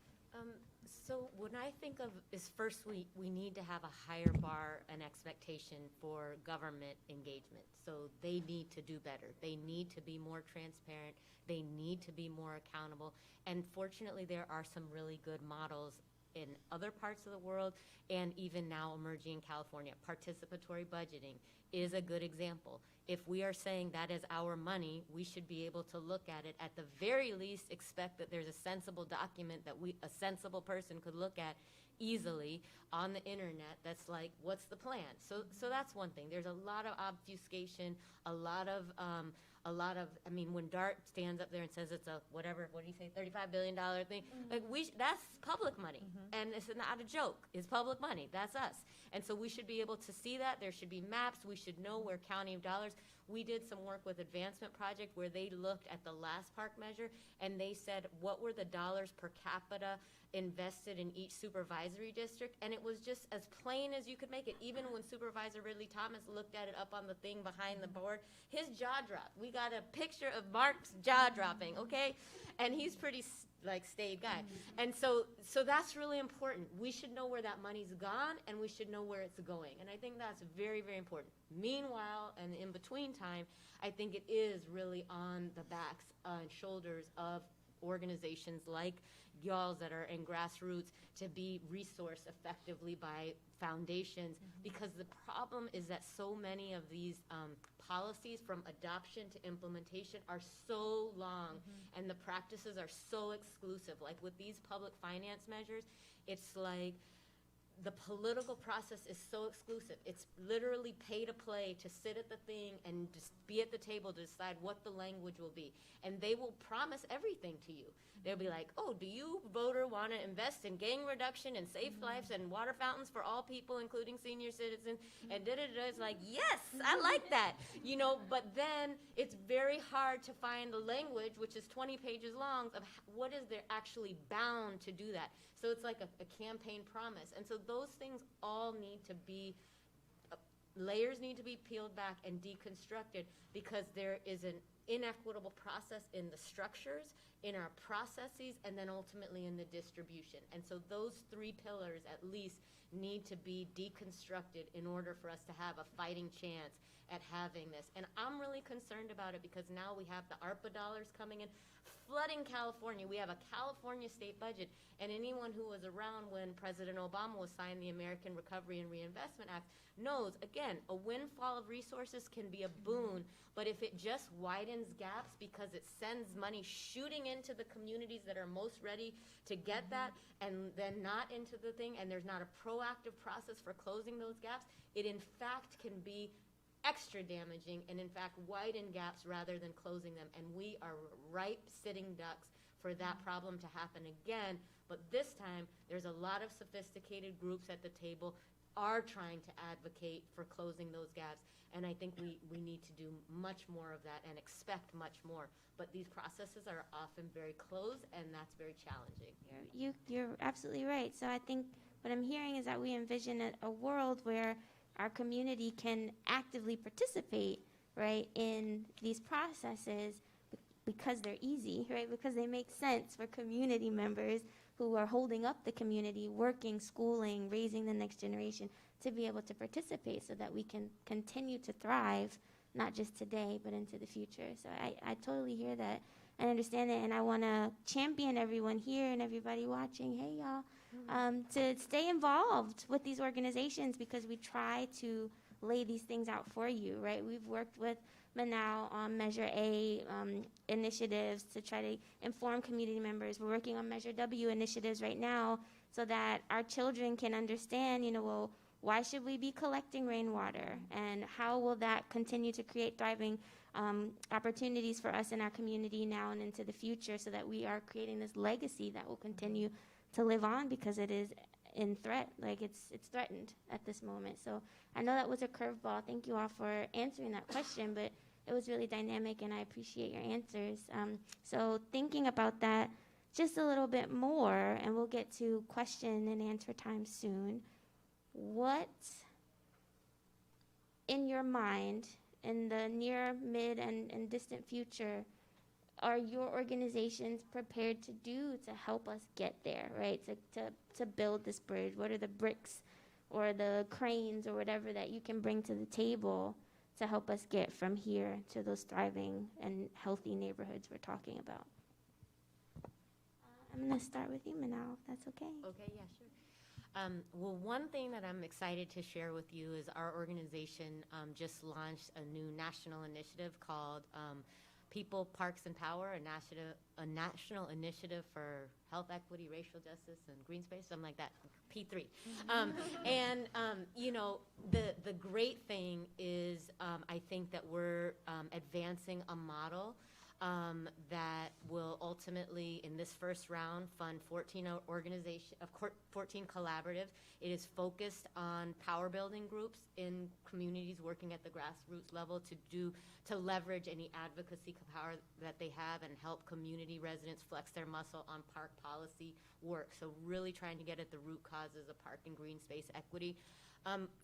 So when I think of is first, we need to have a higher bar and expectation for government engagement. So they need to do better. They need to be more transparent. They need to be more accountable. And fortunately, there are some really good models in other parts of the world, and even now emerging in California. Participatory budgeting is a good example. If we are saying that is our money, we should be able to look at it, at the very least expect that there's a sensible document that a sensible person could look at easily on the internet that's like, what's the plan? So that's one thing. There's a lot of obfuscation, a lot of, when DART stands up there and says it's a whatever, what do you say, $35 billion thing, like that's public money, and it's not a joke. It's public money. That's us. And so we should be able to see that. There should be maps. We should know where county dollars. We did some work with Advancement Project where they looked at the last park measure, and they said what were the dollars per capita invested in each supervisory district, and it was just as plain as you could make it. Even when Supervisor Ridley Thomas looked at it up on the thing behind the board, his jaw dropped. We got a picture of Mark's jaw dropping, okay? And he's pretty staid guy. And so that's really important. We should know where that money's gone, and we should know where it's going. And I think that's very, very important. Meanwhile, and in between time, I think it is really on the backs and shoulders of organizations like y'all's that are in grassroots to be resourced effectively by foundations, because the problem is that so many of these policies from adoption to implementation are so long, and the practices are so exclusive. Like with these public finance measures, it's like the political process is so exclusive. It's literally pay to play, to sit at the thing and just be at the table to decide what the language will be. And they will promise everything to you. They'll be like, oh, do you, voter, want to invest in gang reduction and safe lives and water fountains for all people, including senior citizens? And da-da-da. It's like, yes, I like that. But then it's very hard to find the language, which is 20 pages long, of what is they're actually bound to do that. So it's like a campaign promise. And so those things all need to be, layers need to be peeled back and deconstructed, because there is an inequitable process in the structures, in our processes, and then ultimately in the distribution. And so those three pillars at least need to be deconstructed in order for us to have a fighting chance at having this. And I'm really concerned about it, because now we have the ARPA dollars coming in. flooding California. We have a California state budget, and anyone who was around when President Obama was signing the American Recovery and Reinvestment Act knows, again, a windfall of resources can be a boon, but if it just widens gaps because it sends money shooting into the communities that are most ready to get that, and then not into the thing, and there's not a proactive process for closing those gaps, it in fact can be extra damaging and in fact widen gaps rather than closing them. And we are ripe sitting ducks for that problem to happen again. But this time, there's a lot of sophisticated groups at the table are trying to advocate for closing those gaps. And I think we need to do much more of that and expect much more. But these processes are often very closed, and that's very challenging. You're absolutely right. So I think what I'm hearing is that we envision a world where our community can actively participate, right, in these processes because they're easy, right, because they make sense for community members who are holding up the community, working, schooling, raising the next generation to be able to participate so that we can continue to thrive, not just today, but into the future. So I totally hear that and understand it, and I want to champion everyone here and everybody watching, hey, y'all, to stay involved with these organizations because we try to lay these things out for you, right? We've worked with Manal on Measure A initiatives to try to inform community members. We're working on Measure W initiatives right now so that our children can understand, well, why should we be collecting rainwater? And how will that continue to create thriving opportunities for us in our community now and into the future so that we are creating this legacy that will continue to live on because it is in threat, like it's threatened at this moment. So I know that was a curveball. Thank you all for answering that question, but it was really dynamic and I appreciate your answers. So thinking about that just a little bit more, and we'll get to question and answer time soon. What in your mind in the near, mid, and distant future are your organizations prepared to do to help us get there, right? To build this bridge? What are the bricks or the cranes or whatever that you can bring to the table to help us get from here to those thriving and healthy neighborhoods we're talking about? I'm going to start with you, Manal, if that's okay. Okay, yeah, sure. Well, one thing that I'm excited to share with you is our organization just launched a new national initiative called People, Parks, and Power, a national initiative for health equity, racial justice, and green space, something like that, P3. The great thing is I think that we're advancing a model that will ultimately, in this first round, fund 14 collaboratives. It is focused on power building groups in communities working at the grassroots level to leverage any advocacy power that they have and help community residents flex their muscle on park policy work. So really trying to get at the root causes of park and green space equity.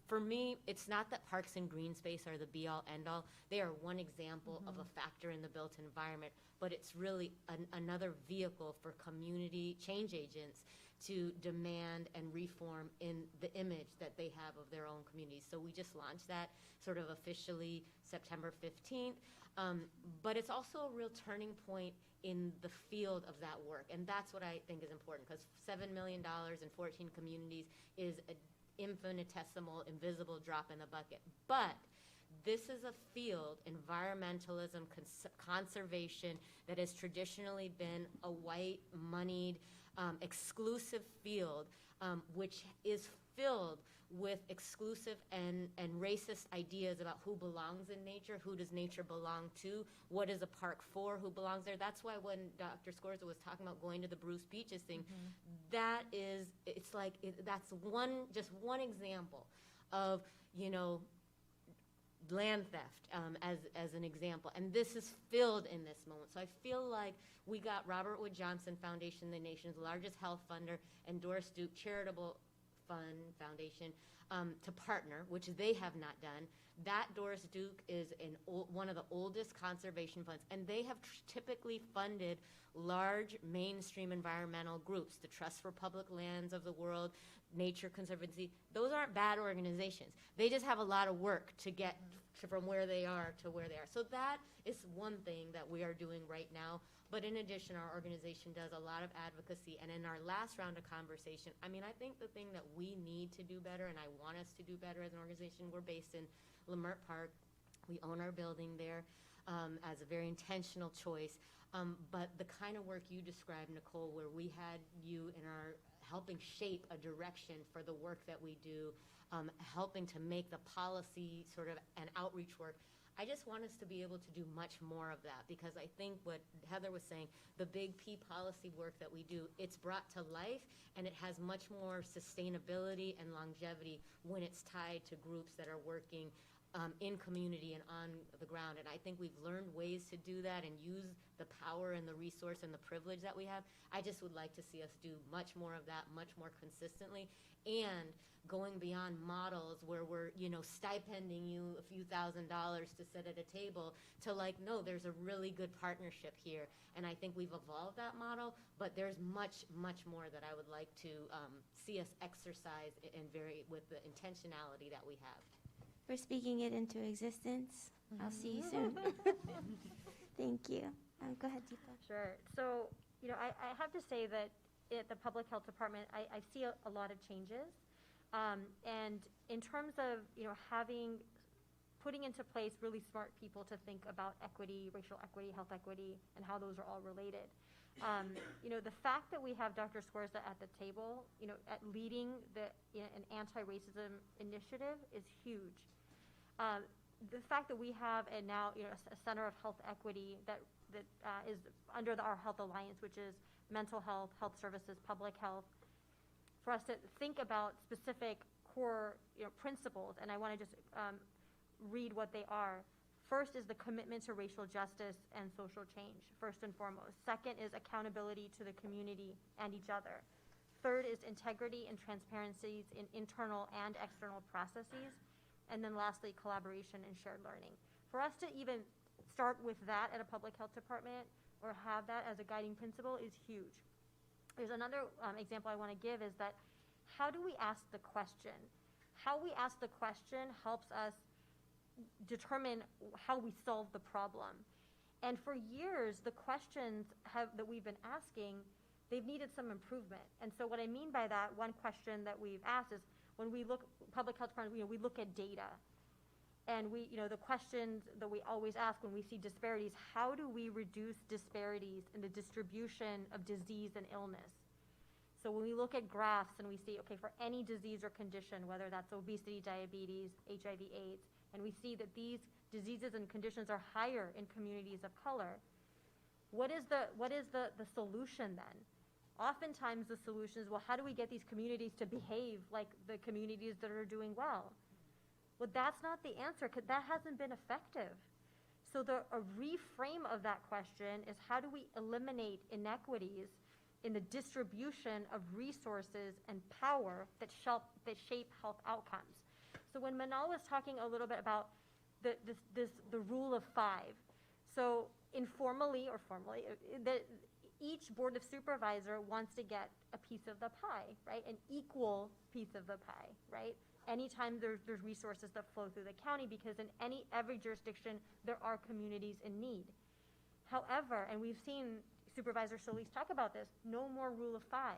For me, it's not that parks and green space are the be-all, end-all. They are one example of a factor in the built environment, but it's really another vehicle for community change agents to demand and reform in the image that they have of their own communities. So we just launched that sort of officially September 15th, but it's also a real turning point in the field of that work, and that's what I think is important, because $7 million in 14 communities is a infinitesimal, invisible drop in the bucket. But this is a field, environmentalism, conservation, that has traditionally been a white, moneyed, exclusive field, which is filled with exclusive and racist ideas about who belongs in nature, who does nature belong to, what is a park for, who belongs there. That's why when Dr. Scorza was talking about going to the Bruce Beaches thing, that's just one example of, land theft as an example. And this is filled in this moment. So I feel like we got Robert Wood Johnson Foundation, the nation's largest health funder, and Doris Duke Charitable Foundation to partner, which they have not done. That Doris Duke is one of the oldest conservation funds, and they have typically funded large mainstream environmental groups, the Trust for Public Lands of the world, Nature Conservancy, those aren't bad organizations. They just have a lot of work to get from where they are to where they are. So that is one thing that we are doing right now. But in addition, our organization does a lot of advocacy. And in our last round of conversation, I mean, I think the thing that we need to do better, and I want us to do better as an organization, we're based in Leimert Park. We own our building there as a very intentional choice. But the kind of work you described, Nicole, where we had you in our helping shape a direction for the work that we do, helping to make the policy sort of and outreach work. I just want us to be able to do much more of that, because I think what Heather was saying, the big P policy work that we do, it's brought to life and it has much more sustainability and longevity when it's tied to groups that are working in community and on the ground. And I think we've learned ways to do that and use the power and the resource and the privilege that we have. I just would like to see us do much more of that, much more consistently, and going beyond models where we're, stipending you a few $1,000s to sit at a table to no, there's a really good partnership here. And I think we've evolved that model, but there's much, much more that I would like to see us exercise with the intentionality that we have. For speaking it into existence. I'll see you soon. Thank you. Go ahead, Deepa. Sure. So, I have to say that at the Public Health Department, I see a lot of changes. And in terms of, putting into place really smart people to think about equity, racial equity, health equity, and how those are all related. The fact that we have Dr. Scorza at the table, at leading an anti-racism initiative is huge. The fact that we have now a Center of Health Equity that is under our Health Alliance, which is mental health, health services, public health, for us to think about specific core principles, and I want to just read what they are. First is the commitment to racial justice and social change, first and foremost. Second is accountability to the community and each other. Third is integrity and transparencies in internal and external processes. And then lastly, collaboration and shared learning. For us to even start with that at a public health department or have that as a guiding principle is huge. There's another example I want to give is that how do we ask the question? How we ask the question helps us determine how we solve the problem. And for years, the questions that we've been asking, they've needed some improvement. And so what I mean by that, one question that we've asked is when we look, public health department, we look at data. And the questions that we always ask when we see disparities, how do we reduce disparities in the distribution of disease and illness? So when we look at graphs and we see, okay, for any disease or condition, whether that's obesity, diabetes, HIV, AIDS, and we see that these diseases and conditions are higher in communities of color, what is the solution then? Oftentimes the solution is, well, how do we get these communities to behave like the communities that are doing well? Well, that's not the answer, because that hasn't been effective. So a reframe of that question is, how do we eliminate inequities in the distribution of resources and power that shape health outcomes? So when Manal was talking a little bit about the rule of 5, so informally or formally, each board of supervisor wants to get a piece of the pie, right? An equal piece of the pie, right? Anytime there's resources that flow through the county, because in every jurisdiction, there are communities in need. However, and we've seen Supervisor Solis talk about this, no more rule of 5,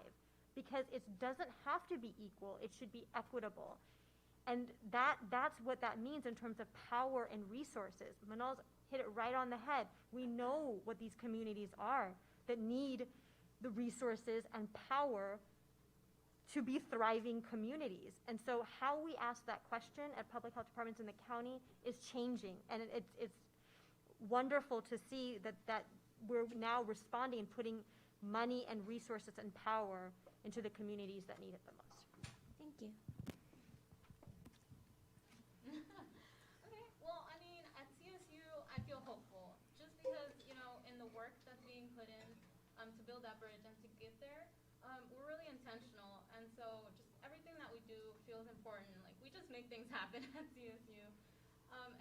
because it doesn't have to be equal, it should be equitable. And that's what that means in terms of power and resources. Manal's hit it right on the head. We know what these communities are that need the resources and power to be thriving communities. And so how we ask that question at public health departments in the county is changing. And it's wonderful to see that we're now responding and putting money and resources and power into the communities that need it the most. Thank you. Okay, well, I mean, at CSU, I feel hopeful, just because, in the work that's being put in to build that bridge and to get there, we're really intentional, and so just everything that we do feels important. Like, we just make things happen at CSU.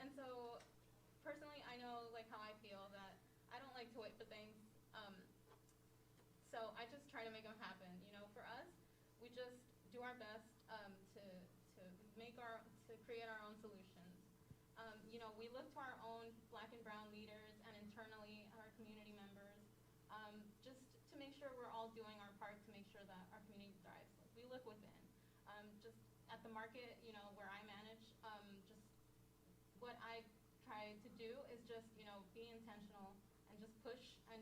And so, personally, I know, how I feel, that I don't like to wait for things, so I just try to make them happen. For us, we just do our best to create our own solutions. We look to our own Black and brown leaders and internally our community members, just to make sure we're all doing our part to make sure that our community thrives. Like, we look within. Just at the market, where I manage, just what I try to do is just, be intentional and just push and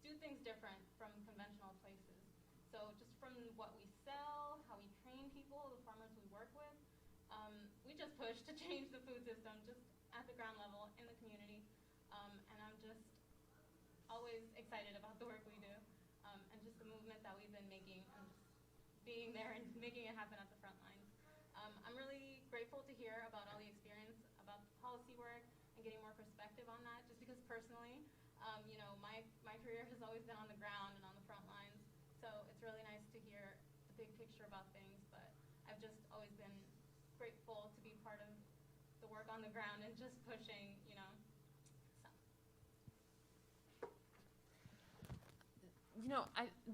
do things different from conventional places. So just from what we sell, how we train people, the farmers we work with, we just push to change the food system just at the ground level in the community. And I'm just always excited about the work we do, and just the movement that we've been making and just being there and making it happen at the front lines. I'm really grateful to hear about all the experience about the policy work and getting more perspective on that, just because personally, my career has always been on the ground and on the front lines. So it's really nice to hear the big picture about things, but I've just always been grateful to be part of the work on the ground and just pushing, so.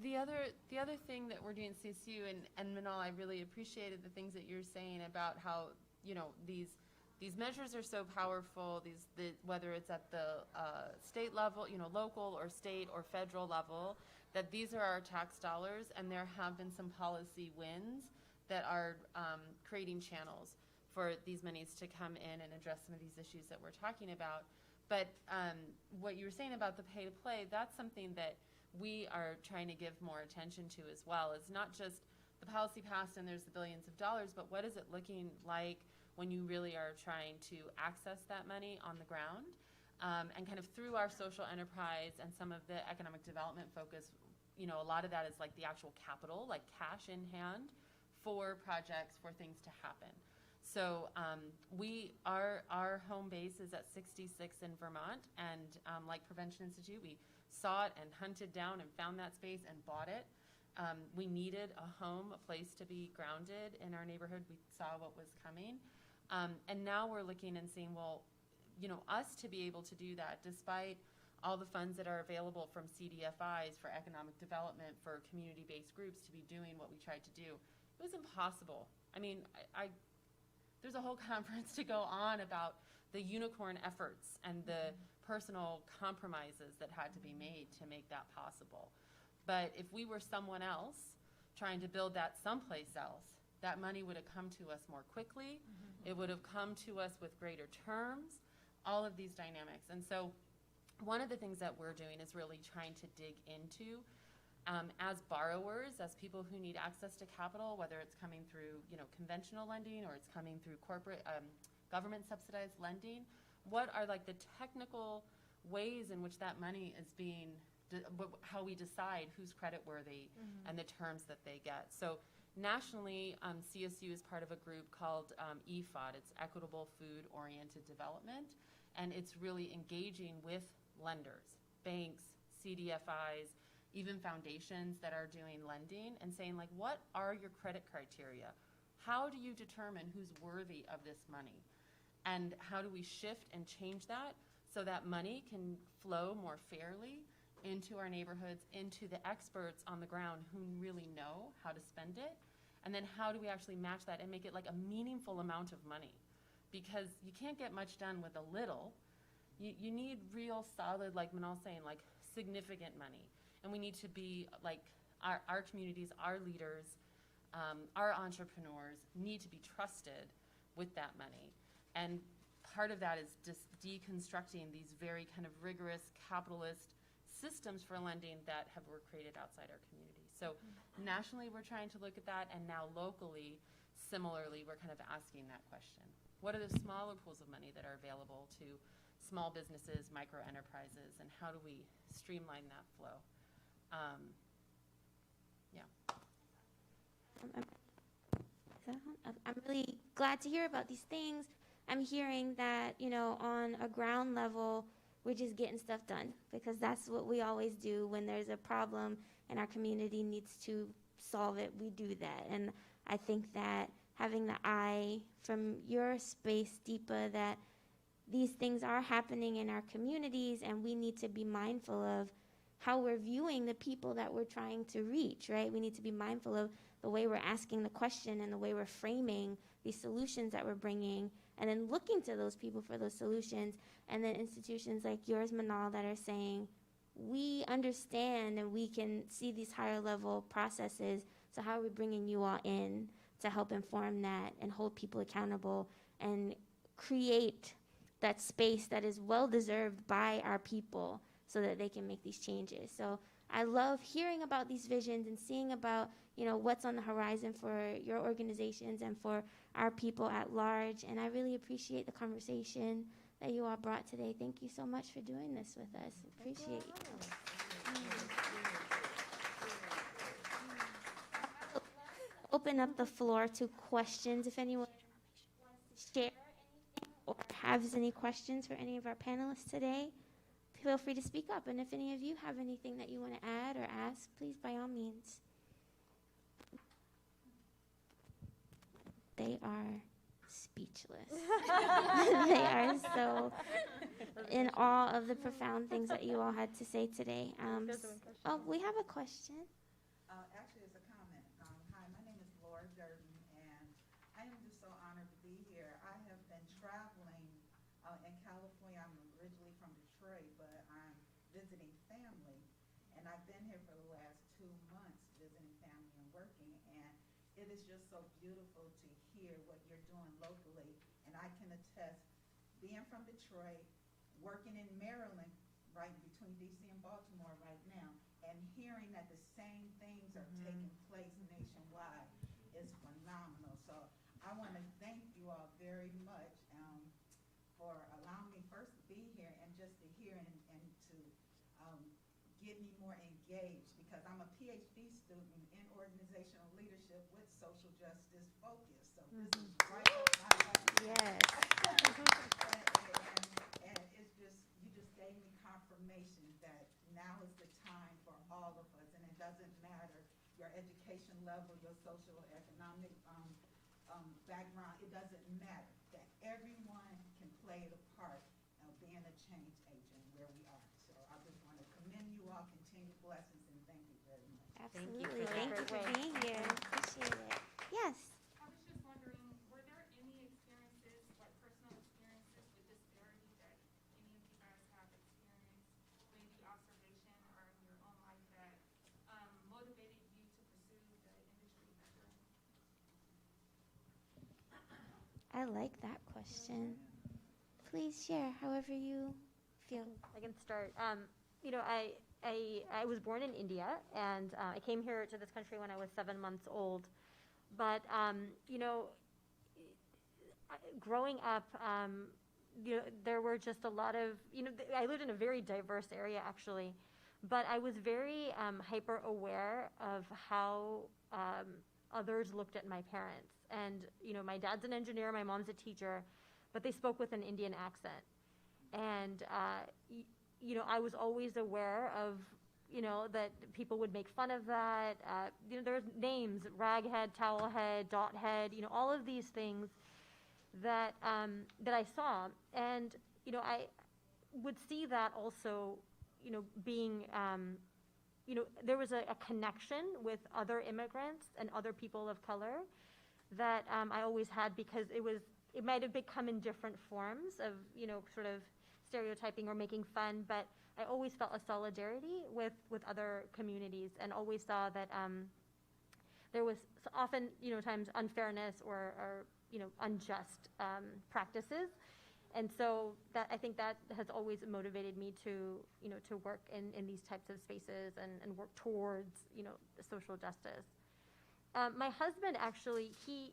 The other thing that we're doing at CSU, and Manal, I really appreciated the things that you're saying about how, these measures are so powerful, whether it's at the state level, local or state or federal level, that these are our tax dollars, and there have been some policy wins that are creating channels for these monies to come in and address some of these issues that we're talking about. But what you were saying about the pay to play, that's something that we are trying to give more attention to as well. It's not just the policy passed and there's the billions of dollars, but what is it looking like when you really are trying to access that money on the ground? And kind of through our social enterprise and some of the economic development focus, a lot of that is like the actual capital, like cash in hand for projects, for things to happen. So our home base is at 66 in Vermont, and like Prevention Institute, we saw it and hunted down and found that space and bought it. We needed a home, a place to be grounded in our neighborhood. We saw what was coming. And now we're looking and seeing, well, us to be able to do that, despite all the funds that are available from CDFIs for economic development, for community-based groups to be doing what we tried to do, it was impossible. I mean, there's a whole conference to go on about the unicorn efforts and the personal compromises that had to be made to make that possible. But if we were someone else trying to build that someplace else, that money would have come to us more quickly. It would have come to us with greater terms, all of these dynamics. And so one of the things that we're doing is really trying to dig into, as borrowers, as people who need access to capital, whether it's coming through conventional lending or it's coming through corporate government subsidized lending, what are like the technical ways in which that money is being, how we decide who's credit worthy and the terms that they get. So nationally, CSU is part of a group called EFOD. It's Equitable Food Oriented Development, and it's really engaging with lenders, banks, CDFIs, even foundations that are doing lending, and saying, like, what are your credit criteria? How do you determine who's worthy of this money? And how do we shift and change that so that money can flow more fairly into our neighborhoods, into the experts on the ground who really know how to spend it? And then how do we actually match that and make it like a meaningful amount of money? Because you can't get much done with a little. You need real solid, like Manal's saying, like significant money. And we need to be like our communities, our leaders, our entrepreneurs need to be trusted with that money. And part of that is just deconstructing these very kind of rigorous capitalist systems for lending that were created outside our community. So nationally, we're trying to look at that, and now locally, similarly, we're kind of asking that question. What are the smaller pools of money that are available to small businesses, micro enterprises, and how do we streamline that flow? I'm really glad to hear about these things. I'm hearing that, on a ground level, we're just getting stuff done, because that's what we always do when there's a problem and our community needs to solve it. We do that. And I think that having the eye from your space, Deepa, that these things are happening in our communities, and we need to be mindful of how we're viewing the people that we're trying to reach, right? We need to be mindful of the way we're asking the question and the way we're framing these solutions that we're bringing, and then looking to those people for those solutions, and then institutions like yours, Manal, that are saying, we understand and we can see these higher level processes, so how are we bringing you all in to help inform that and hold people accountable and create that space that is well deserved by our people so that they can make these changes. So I love hearing about these visions and seeing about, what's on the horizon for your organizations and for our people at large. And I really appreciate the conversation that you all brought today. Thank you so much for doing this with us. Appreciate you. Open up the floor to questions. If anyone wants to share anything or has any questions for any of our panelists today, feel free to speak up. And if any of you have anything that you want to add or ask, please, by all means. They are speechless. They are so in awe of the profound things that you all had to say today. We have a question. Actually, it's a comment. Hi, my name is Laura Durden, and I am just so honored to be here. I have been traveling in California. I'm originally from Detroit, but I'm visiting family, and I've been here for the last 2 months visiting family and working, and it is just so beautiful to hear what you're doing locally. And I can attest, being from Detroit, working in Maryland, right between DC and Baltimore right now, and hearing that the same things are taking place nationwide is phenomenal. So I want to thank you all very much for allowing me first to be here and just to hear and to get me more engaged, because I'm a PhD student in organizational leadership with social justice focus. So this is right up my alley. Yes. And it's just, you just gave me confirmation that now is the time for all of us, and it doesn't matter your education level, your social or economic background, it doesn't matter, that everyone can play a part of being a change agent where we are. So I just want to commend you all, continued blessings, and thank you very much. Absolutely. Thank you Thank you for for that. being here. Appreciate it. Yes. I was just wondering, were there any experiences, like personal experiences with disparity that any of you guys have experienced, maybe observation or in your own life that motivated you to pursue the industry that you're in? I like that question. Please share however you feel. I can start. I was born in India, and I came here to this country when I was 7 months old. But growing up, there were just a lot of, I lived in a very diverse area actually, but I was very hyper aware of how others looked at my parents. And my dad's an engineer, my mom's a teacher, but they spoke with an Indian accent. And I was always aware of, that people would make fun of that. There's names, raghead, towelhead, dothead, all of these things that I saw. And, I would see that also, being, there was a connection with other immigrants and other people of color that I always had, because it might have become in different forms of, sort of stereotyping or making fun, but I always felt a solidarity with other communities, and always saw that there was often, times unfairness or unjust practices. And so that, I think that has always motivated me to work in these types of spaces and work towards, social justice. My husband actually, he,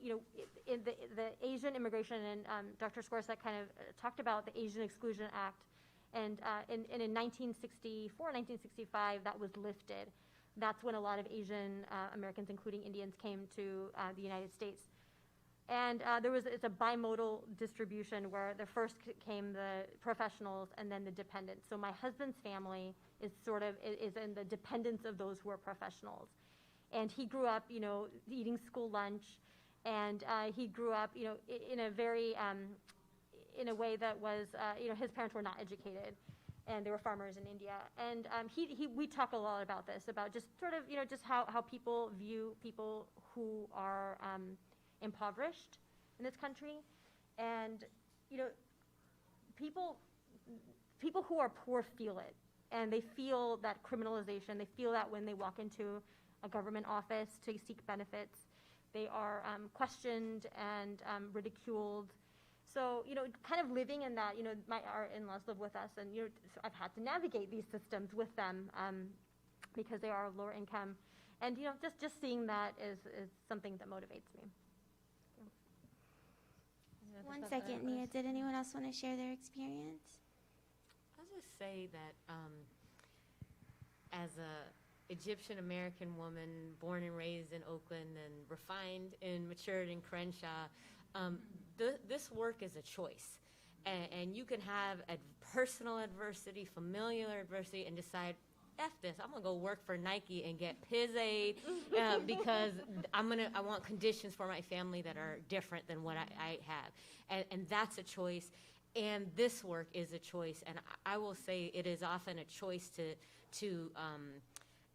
in the Asian immigration, and Dr. Skorsak kind of talked about the Asian Exclusion Act, and in 1964, 1965, that was lifted. That's when a lot of Asian Americans, including Indians, came to the United States. And it's a bimodal distribution where the first came the professionals and then the dependents. So my husband's family is is in the dependents of those who are professionals. And he grew up, eating school lunch, and he grew up, in a very, in a way that was, his parents were not educated, and they were farmers in India. And we talk a lot about this, about just sort of, just how people view people who are impoverished in this country. And, you know, people who are poor feel it. And they feel that criminalization. They feel that when they walk into a government office to seek benefits, they are questioned and ridiculed. So, you know, kind of living in that, you know, our in-laws live with us, and so I've had to navigate these systems with them because they are lower income. And, you know, just seeing that is something that motivates me. One second, Nia. Did anyone else want to share their experience? I'll just say that as a Egyptian American woman, born and raised in Oakland and refined and matured in Crenshaw, this work is a choice. And you can have personal adversity, familial adversity, and decide, F this, I'm gonna go work for Nike and get PIS aid because I want conditions for my family that are different than what I have. And that's a choice. And this work is a choice. And I will say it is often a choice to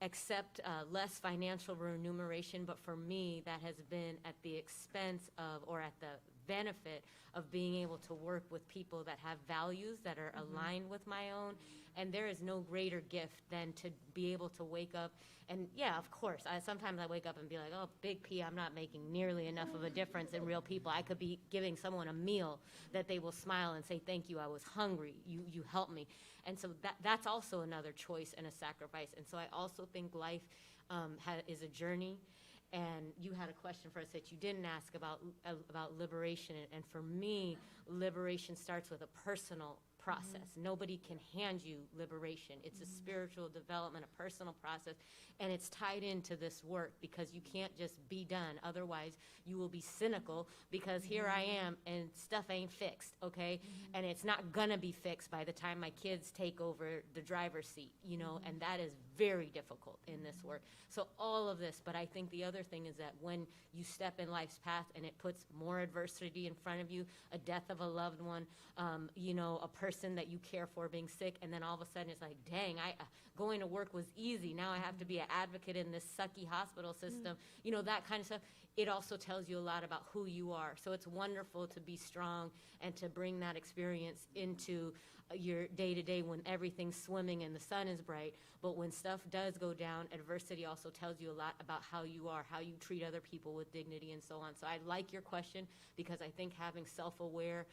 accept less financial remuneration, but for me, that has been at the expense of, or at the benefit of being able to work with people that have values that are aligned with my own. And there is no greater gift than to be able to wake up. And yeah, of course, sometimes I wake up and be like, oh, Big P, I'm not making nearly enough of a difference in real people. I could be giving someone a meal that they will smile and say, thank you, I was hungry, you helped me. And so that's also another choice and a sacrifice. And so I also think life is a journey. And you had a question for us that you didn't ask about liberation. And for me, liberation starts with a personal process. Nobody can hand you liberation. It's a spiritual development, a personal process, and it's tied into this work because you can't just be done. Otherwise, you will be cynical because here I am and stuff ain't fixed, okay? And it's not gonna be fixed by the time my kids take over the driver's seat, you know, and that is very difficult in this work. So all of this, but I think the other thing is that when you step in life's path and it puts more adversity in front of you, a death of a loved one, you know, a person that you care for being sick, and then all of a sudden it's like, dang, going to work was easy. Now I have to be an advocate in this sucky hospital system, you know, that kind of stuff. It also tells you a lot about who you are. So it's wonderful to be strong and to bring that experience into your day-to-day when everything's swimming and the sun is bright. But when stuff does go down, adversity also tells you a lot about how you are, how you treat other people with dignity and so on. So I like your question because I think having self-aware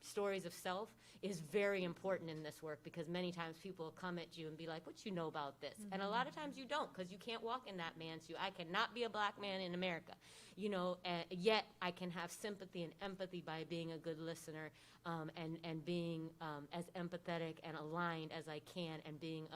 stories of self is very important in this work because many times people will come at you and be like, what you know about this? And a lot of times you don't because you can't walk in that man's shoe. I cannot be a black man in America, you know, yet I can have sympathy and empathy by being a good listener and being as empathetic and aligned as I can and being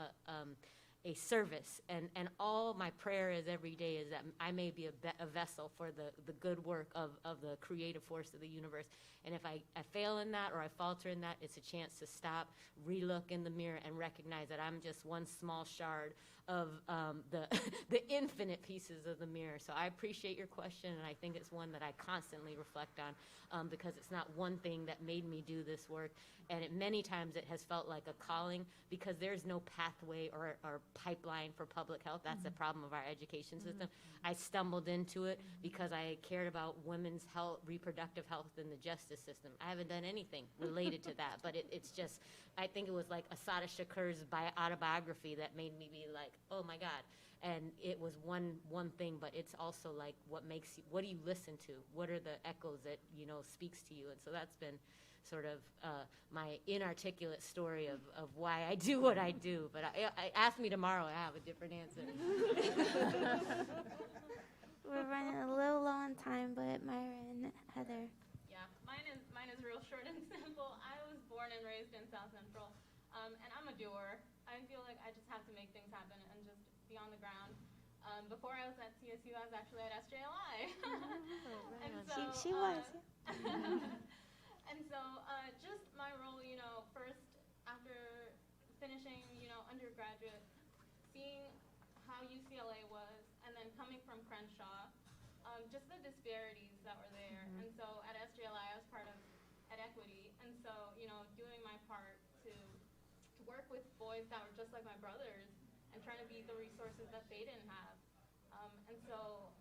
a service. And all my prayer is every day is that I may be a vessel for the good work of the creative force of the universe. And if I fail in that or I falter in that, it's a chance to stop, relook in the mirror, and recognize that I'm just one small shard of the infinite pieces of the mirror. So I appreciate your question, and I think it's one that I constantly reflect on because it's not one thing that made me do this work. And many times it has felt like a calling because there's no pathway or pipeline for public health. That's the problem of our education system. I stumbled into it because I cared about women's health, reproductive health in the justice system. I haven't done anything related to that, but it's just, I think it was like Assata Shakur's autobiography that made me be like, oh my God. And it was one thing, but it's also like what do you listen to? What are the echoes that, you know, speaks to you? And so that's been sort of my inarticulate story of why I do what I do. But I ask me tomorrow, I have a different answer. We're running a little low on time, but Myra and Heather. Yeah, mine is real short and simple. I was born and raised in South Central, and I'm a doer. I feel like I just have to make things happen and just be on the ground. Before I was at CSU, I was actually at SJLI. And so, She was. And so, just my role, you know, first after finishing, you know, undergraduate, seeing how UCLA was, and then coming from Crenshaw, just the disparities that were there. And so at SJLI, I was part of Ed Equity, and so, you know, doing my part to work with boys that were just like my brothers and trying to be the resources that they didn't have. And so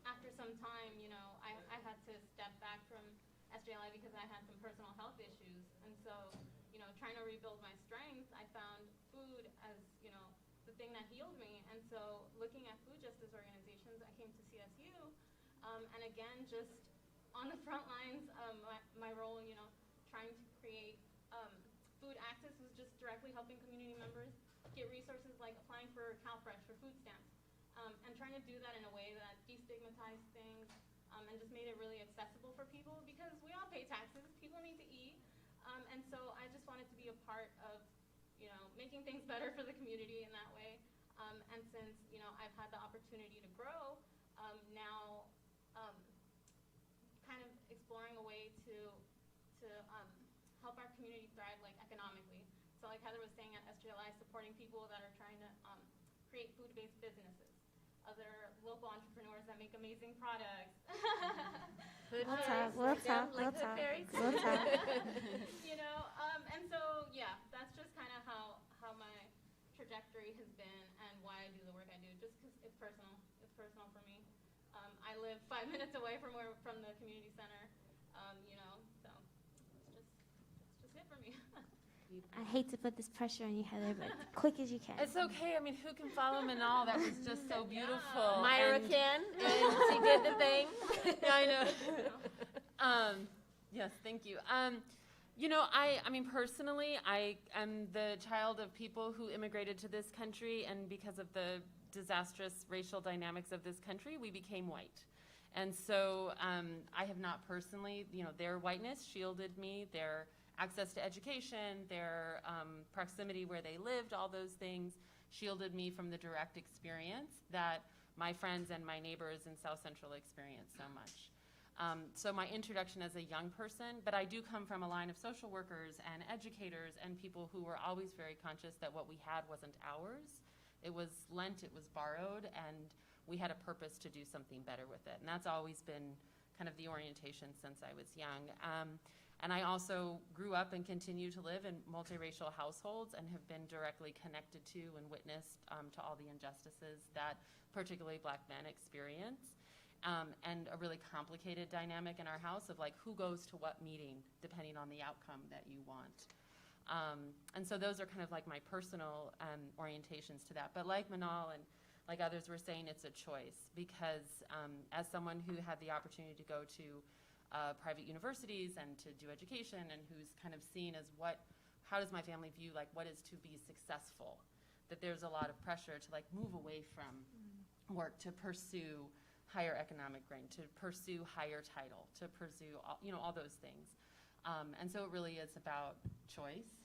after after some time, you know, I had to step back from SJLI because I had some personal health issues. And so, you know, trying to rebuild my strength, I found food as, you know, the thing that healed me. And so looking at food justice organizations, I came to CSU. And again, just on the front lines, my role, you know, trying to create food access was just directly helping community members get resources like applying for CalFresh for food stamps. And trying to do that in a way that destigmatized things and just made it really accessible for people, because we all pay taxes, people need to eat. And so I just wanted to be a part of, you know, making things better for the community in that way. And since, you know, I've had the opportunity to grow, now kind of exploring a way to help our community thrive, like economically. So like Heather was saying at SJLI, supporting people that are trying to create food-based businesses, other local entrepreneurs that make amazing products. We'll talk. You know, and so, yeah, that's just kind of how my trajectory has been and why I do the work I do, just because it's personal. It's personal for me. I live 5 minutes away from the community center, you know, so it's just it for me. I hate to put this pressure on you, Heather, but quick as you can. It's okay. I mean, who can follow Manal? That was just so beautiful. Myra And- can, and she did the thing. Yeah, I know. Yes, thank you. You know, I mean, personally, I am the child of people who immigrated to this country, and because of the disastrous racial dynamics of this country, we became white. And so I have not personally, you know, their whiteness shielded me, their access to education, their proximity where they lived, all those things shielded me from the direct experience that my friends and my neighbors in South Central experience so much. So my introduction as a young person, but I do come from a line of social workers and educators and people who were always very conscious that what we had wasn't ours. It was lent, it was borrowed, and we had a purpose to do something better with it. And that's always been kind of the orientation since I was young. And I also grew up and continue to live in multiracial households and have been directly connected to and witnessed to all the injustices that particularly Black men experience. And a really complicated dynamic in our house of like who goes to what meeting depending on the outcome that you want. And so those are kind of like my personal orientations to that. But like Manal and like others were saying, it's a choice because as someone who had the opportunity to go to private universities and to do education and who's kind of seen as how does my family view like what is to be successful, that there's a lot of pressure to like move away from work to pursue higher economic gain, to pursue higher title, to pursue all, you know, all those things. And so it really is about choice.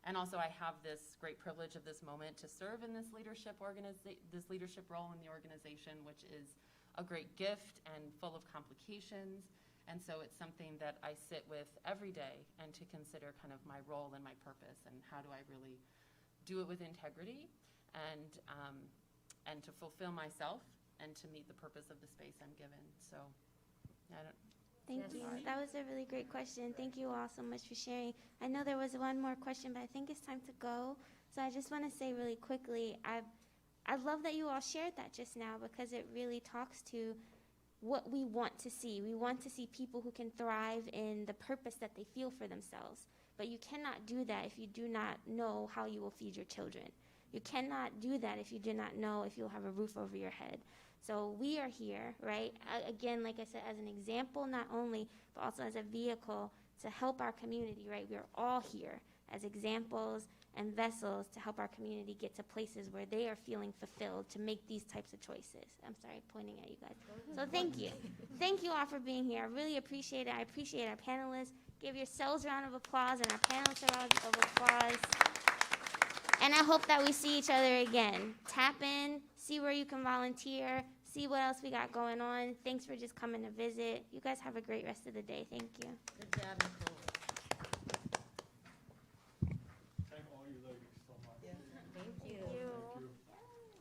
And also I have this great privilege of this moment to serve in this leadership role in the organization, which is a great gift and full of complications. And so it's something that I sit with every day and to consider kind of my role and my purpose and how do I really do it with integrity and to fulfill myself and to meet the purpose of the space I'm given. So, Thank you. That was a really great question. Thank you all so much for sharing. I know there was one more question, but I think it's time to go. So I just want to say really quickly, I love that you all shared that just now because it really talks to what we want to see. We want to see people who can thrive in the purpose that they feel for themselves. But you cannot do that if you do not know how you will feed your children. You cannot do that if you do not know if you'll have a roof over your head. So we are here, right? Again, like I said, as an example not only, but also as a vehicle to help our community, right? We're all here as examples and vessels to help our community get to places where they are feeling fulfilled to make these types of choices. I'm sorry, pointing at you guys. So thank you. Thank you all for being here. I really appreciate it. I appreciate our panelists. Give yourselves a round of applause and our panelists a round of applause. And I hope that we see each other again. Tap in, see where you can volunteer, see what else we got going on. Thanks for just coming to visit. You guys have a great rest of the day. Thank you. Good job, Nicole. Thank all you ladies so much. Thank you. Thank you.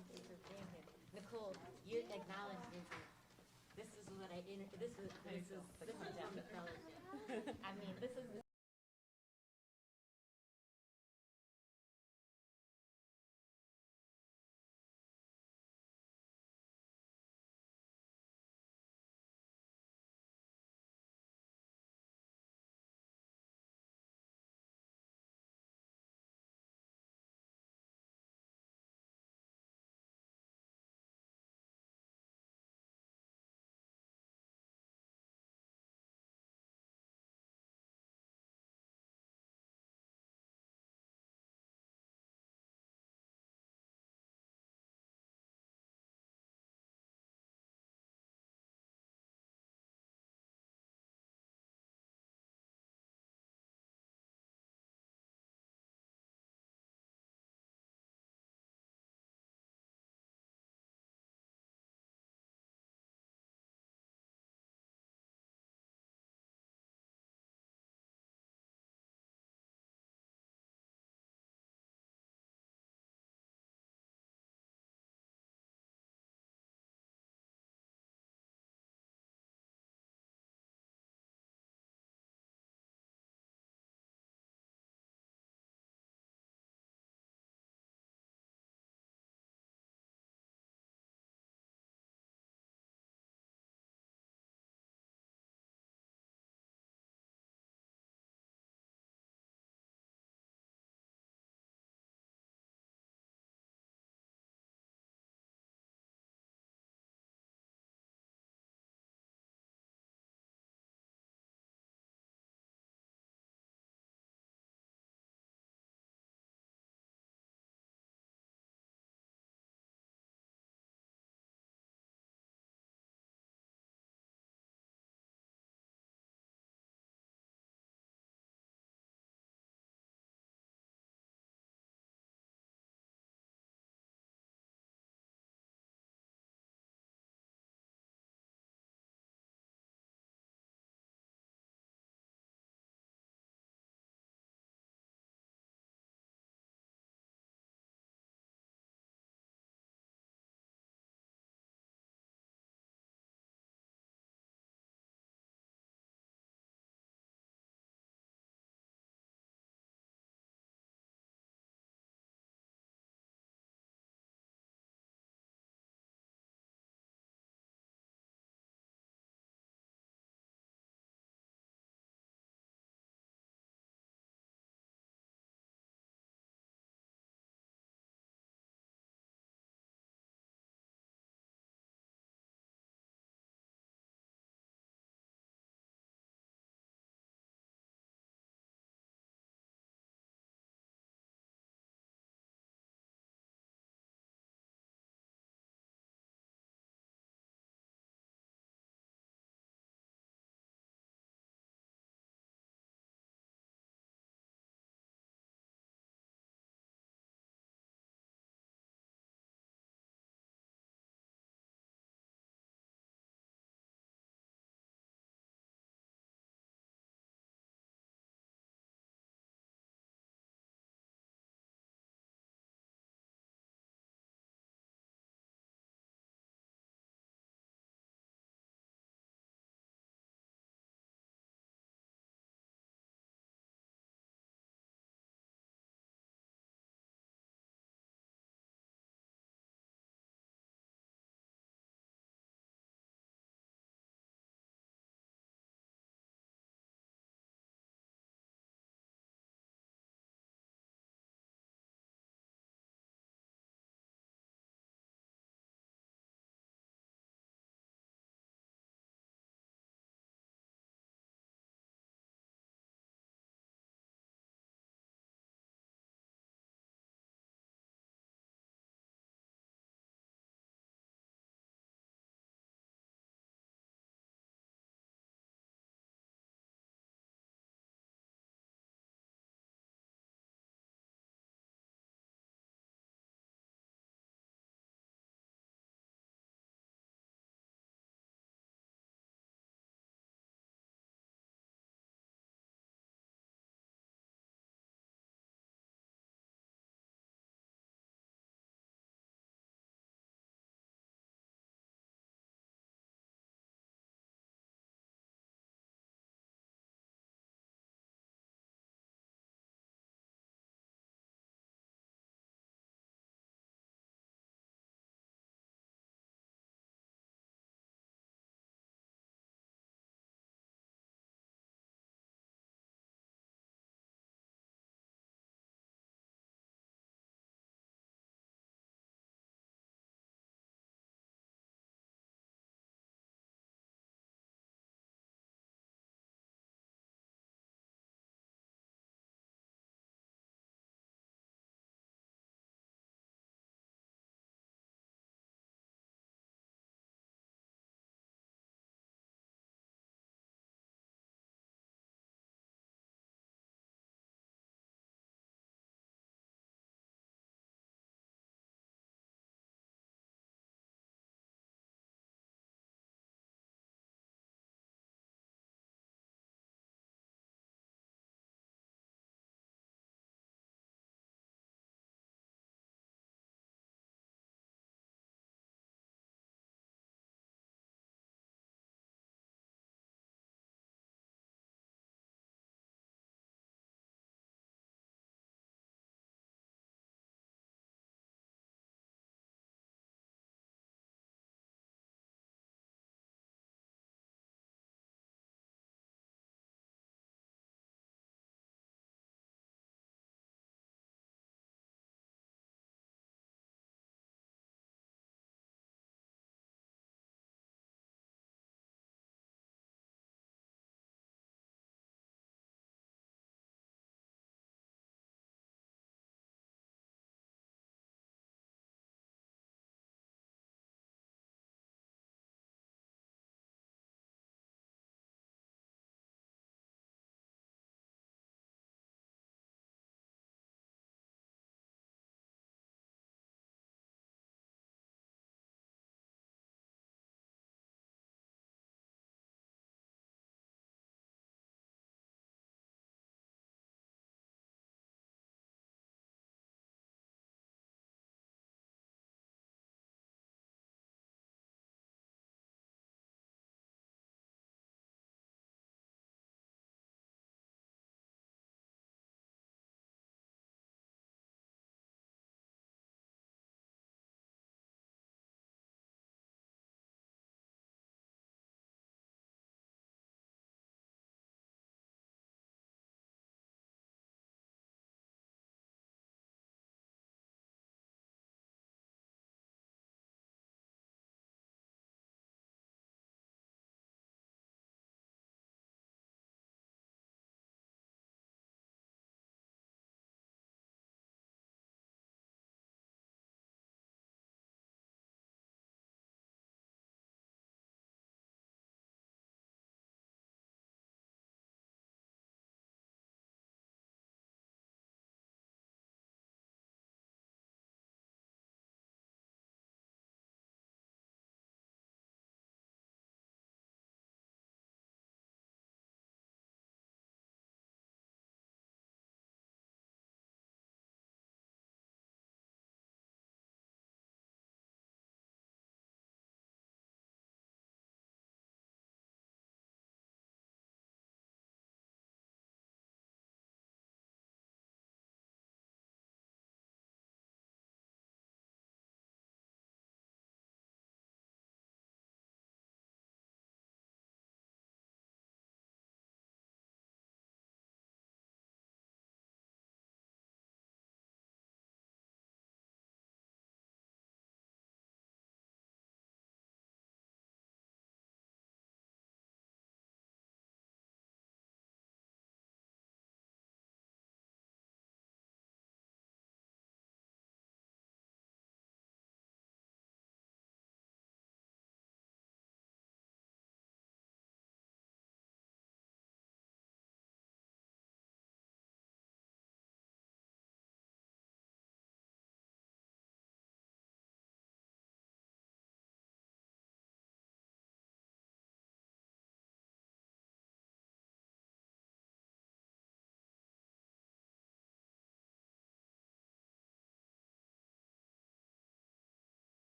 Thank you for being here. Nicole, you acknowledge this is what I, this is the fellowship. I mean, this is